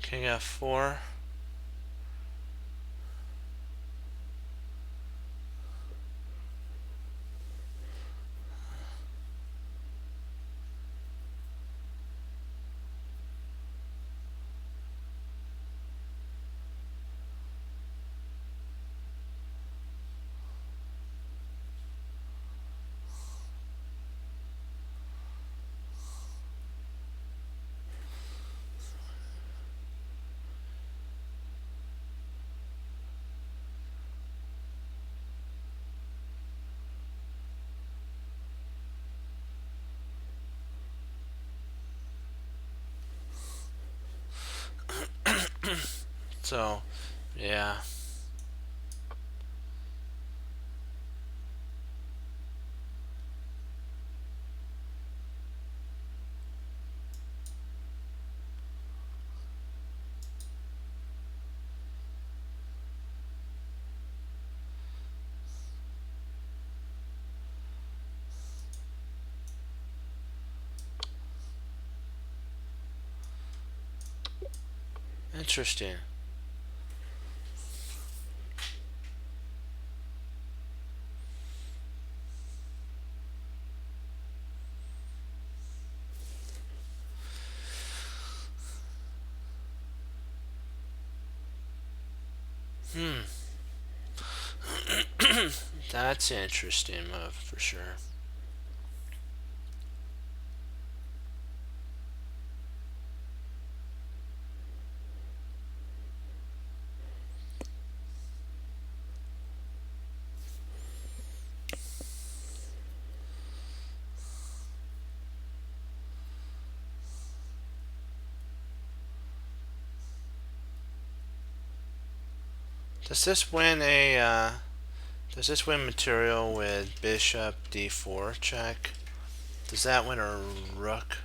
King f4. So, yeah. Interesting. Hmm. That's an interesting move for sure. Does this win a does this win material with bishop d4 check? Does that win a rook?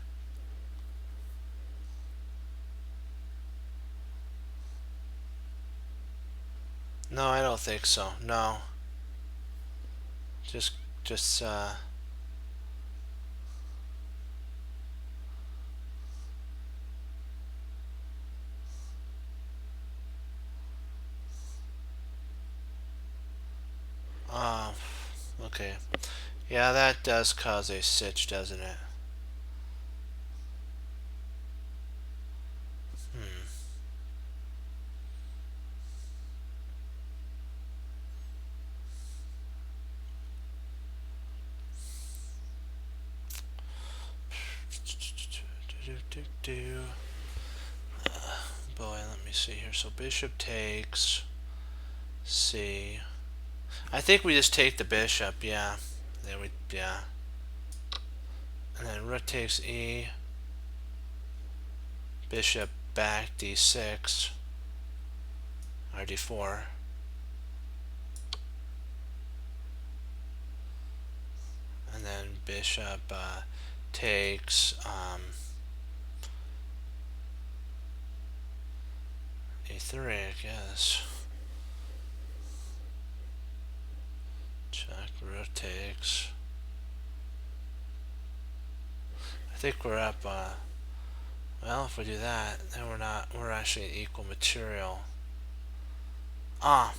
No, I don't think so. No. Just just uh okay. Yeah, that does cause a sitch, doesn't it? Hmm. Boy, let me see here. So bishop takes C. I think we just take the bishop, yeah. Then we, yeah. And then rook takes E. Bishop back D6 or D4. And then bishop takes A3, I guess. Check, rook takes. I think we're up, well, if we do that, then we're actually equal material. Ah,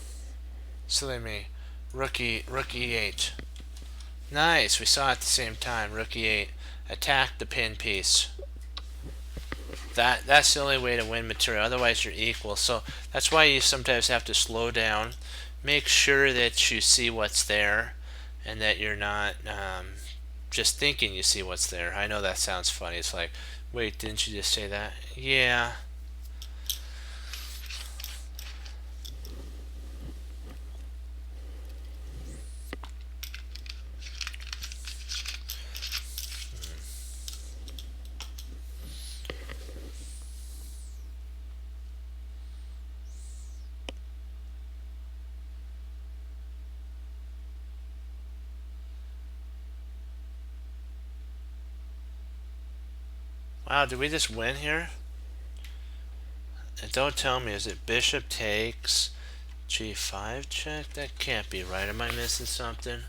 silly me. Rook E8. Nice, we saw it at the same time. Rook E8. Attack the pin piece. That's the only way to win material. Otherwise, you're equal. So that's why you sometimes have to slow down, make sure that you see what's there, and that you're not just thinking you see what's there. I know that sounds funny. It's like, wait, didn't you just say that? Yeah. Wow, did we just win here? And don't tell me, is it bishop takes G5 check? That can't be right. Am I missing something?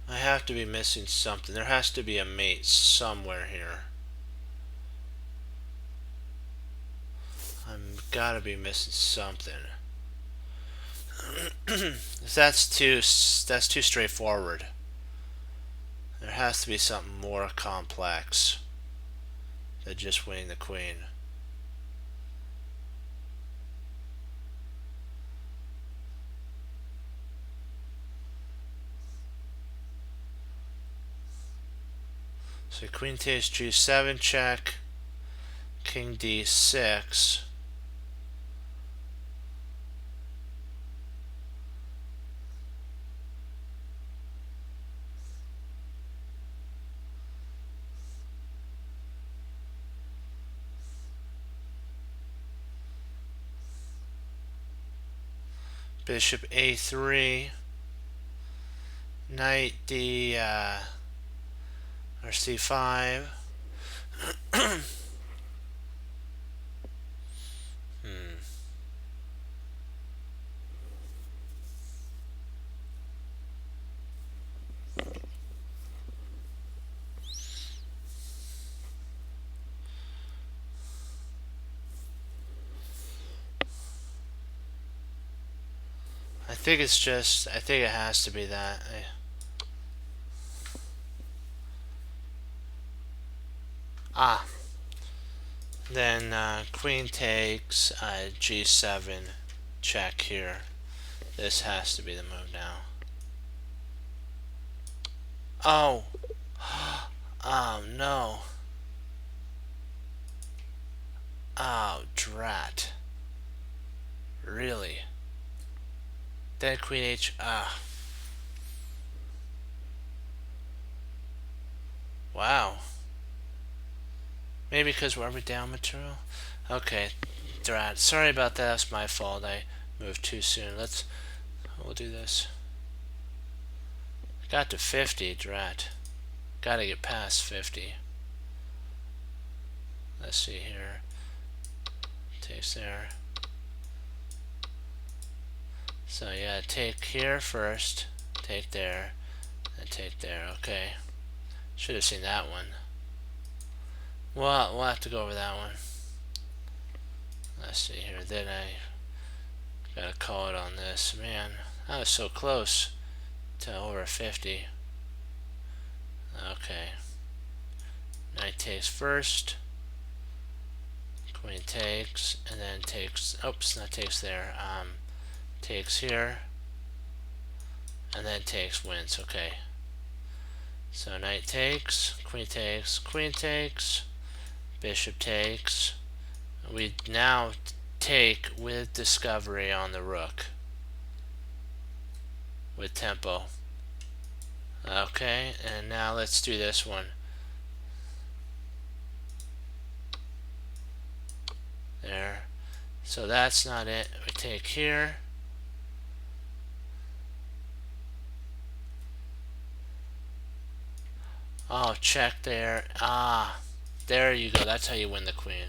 I have to be missing something. There has to be a mate somewhere here. I'm gotta be missing something. that's too straightforward. There has to be something more complex than just winning the queen. So queen takes G7 check, king D6. Bishop a3, knight d or c5. I think it's just, I think it has to be that. Then queen takes g7, check here. This has to be the move now. Oh! Oh no. Oh, drat. Really? Then queen h. Wow. Maybe because we're down material? Okay, drat. Sorry about that. That's my fault. I moved too soon. We'll do this. Got to 50, drat. Gotta get past 50. Let's see here. Takes there. So yeah, take here first. Take there. And take there. Okay. Should have seen that one. Well, we'll have to go over that one. Let's see here. Then I gotta call it on this. Man, I was so close to over 50. Okay. Knight takes first. Queen takes, and then takes. Oops, not takes there. Takes here, and then takes, wins. Okay. So knight takes, queen takes, queen takes, bishop takes. We now take with discovery on the rook with tempo. Okay, and now let's do this one. There. So that's not it. We take here. Oh, check there. There you go. That's how you win the queen.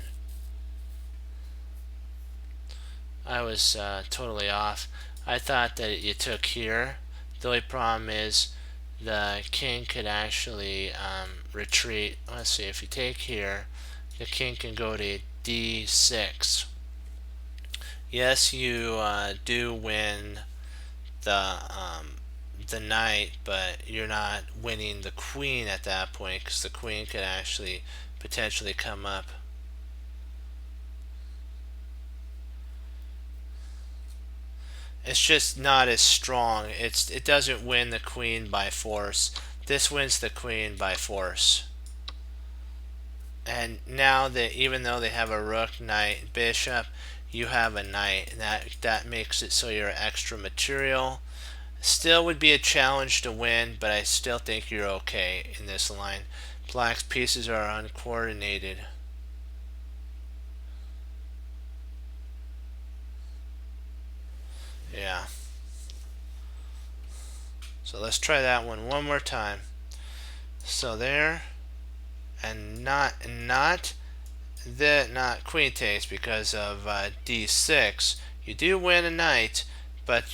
I was totally off. I thought that you took here. The only problem is the king could actually retreat. Let's see, if you take here, the king can go to d6. Yes, you do win the knight, but you're not winning the queen at that point, because the queen could actually potentially come up. It's just not as strong. It doesn't win the queen by force. This wins the queen by force. And now that even though they have a rook, knight, bishop, you have a knight, and that makes it so you're extra material. Still would be a challenge to win, but I still think you're okay in this line. Black's pieces are uncoordinated. Yeah. So let's try that one more time. So there, and not queen takes because of d6. You do win a knight, but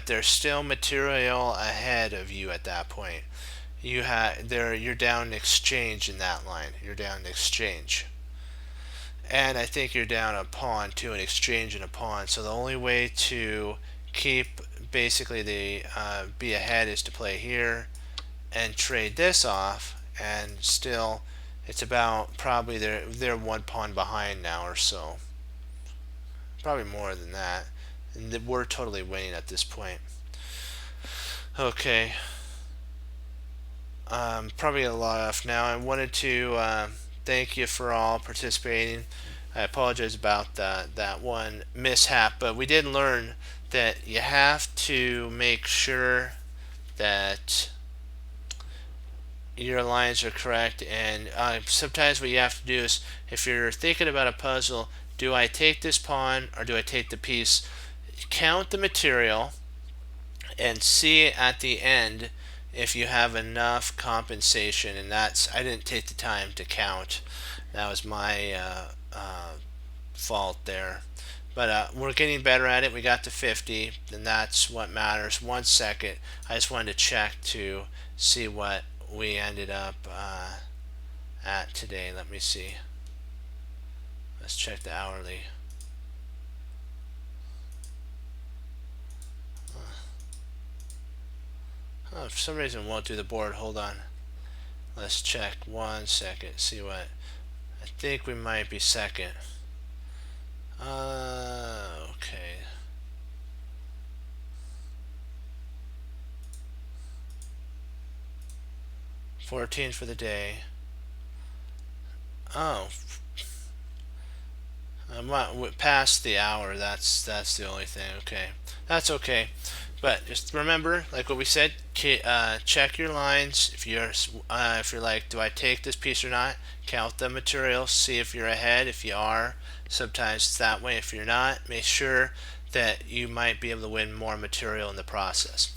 there's still material ahead of you at that point. You're down exchange in that line. You're down exchange. And I think you're down a pawn too, an exchange and a pawn. So the only way to keep basically the be ahead is to play here and trade this off, and still it's about probably they're one pawn behind now or so. Probably more than that. And we're totally winning at this point. Okay. Probably a lot off now. I wanted to thank you for all participating. I apologize about that one mishap, but we did learn that you have to make sure that your lines are correct, and sometimes what you have to do is, if you're thinking about a puzzle, do I take this pawn or do I take the piece? count the material and see at the end if you have enough compensation. And that's, I didn't take the time to count. That was my fault there. But we're getting better at it. We got to 50, and that's what matters. 1 second. I just wanted to check to see what we ended up at today. Let me see. Let's check the hourly. Oh, for some reason it won't do the board. Hold on. Let's check 1 second. See what. I think we might be second. Okay. $14 for the day. Oh, I'm past the hour. That's the only thing. Okay, that's okay. But just remember, like what we said, check your lines. If you're like, do I take this piece or not? Count the material. See if you're ahead. If you are, sometimes it's that way. If you're not, make sure that you might be able to win more material in the process.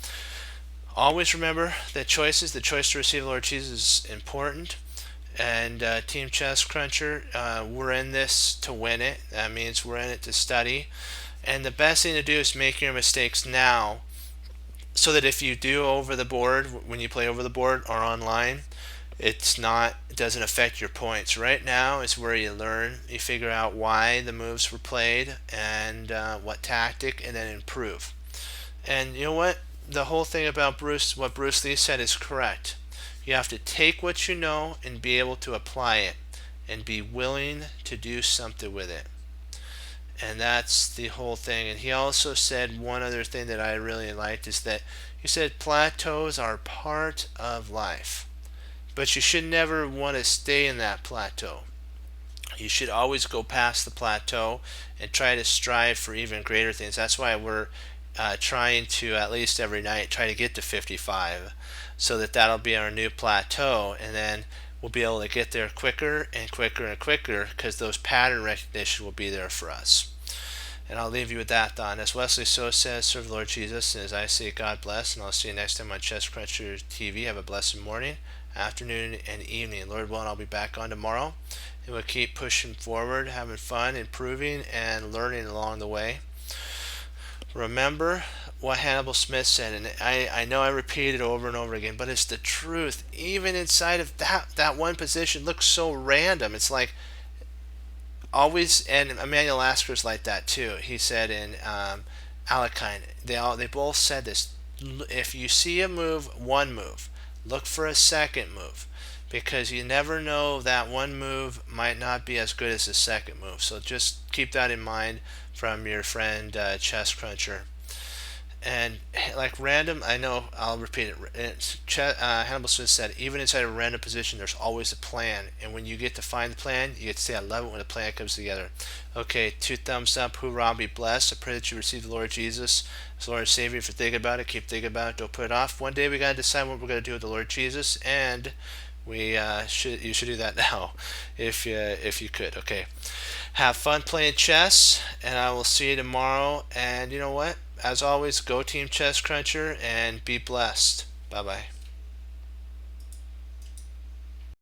Always remember that the choice to receive the Lord Jesus is important. And Team Chess Cruncher, we're in this to win it. That means we're in it to study. And the best thing to do is make your mistakes now, so that if you do over the board, when you play over the board or online, it doesn't affect your points. Right now is where you learn, you figure out why the moves were played and what tactic, and then improve. And you know what? The whole thing about what Bruce Lee said is correct. You have to take what you know and be able to apply it and be willing to do something with it. And that's the whole thing. And he also said one other thing that I really liked is that he said plateaus are part of life, but you should never want to stay in that plateau. You should always go past the plateau and try to strive for even greater things. That's why we're trying to, at least every night, try to get to 55, so that'll be our new plateau, and then we'll be able to get there quicker and quicker and quicker, because those pattern recognition will be there for us. And I'll leave you with that, Don. As Wesley So says, serve the Lord Jesus, and as I say, God bless, and I'll see you next time on Chess Cruncher TV. Have a blessed morning, afternoon, and evening. Lord willing, I'll be back on tomorrow, and we'll keep pushing forward, having fun, improving, and learning along the way. Remember what Hannibal Smith said, and I know I repeat it over and over again, but it's the truth. Even inside of that one position looks so random. It's like always, and Emmanuel Lasker's like that too. He said in Alekhine, they both said this. If you see one move, look for a second move, because you never know, that one move might not be as good as the second move. So just keep that in mind from your friend Chess Cruncher. And like random, I know I'll repeat it. Hannibal Smith said, even inside a random position, there's always a plan. And when you get to find the plan, you get to say, I love it when the plan comes together. Okay, 2 thumbs up. Hoorah, be blessed. I pray that you receive the Lord Jesus as Lord and Savior. If you're thinking about it, keep thinking about it. Don't put it off. One day we got to decide what we're going to do with the Lord Jesus, and you should do that now if you could. Okay, have fun playing chess, and I will see you tomorrow. And you know what? As always, go Team Chess Cruncher and be blessed. Bye bye.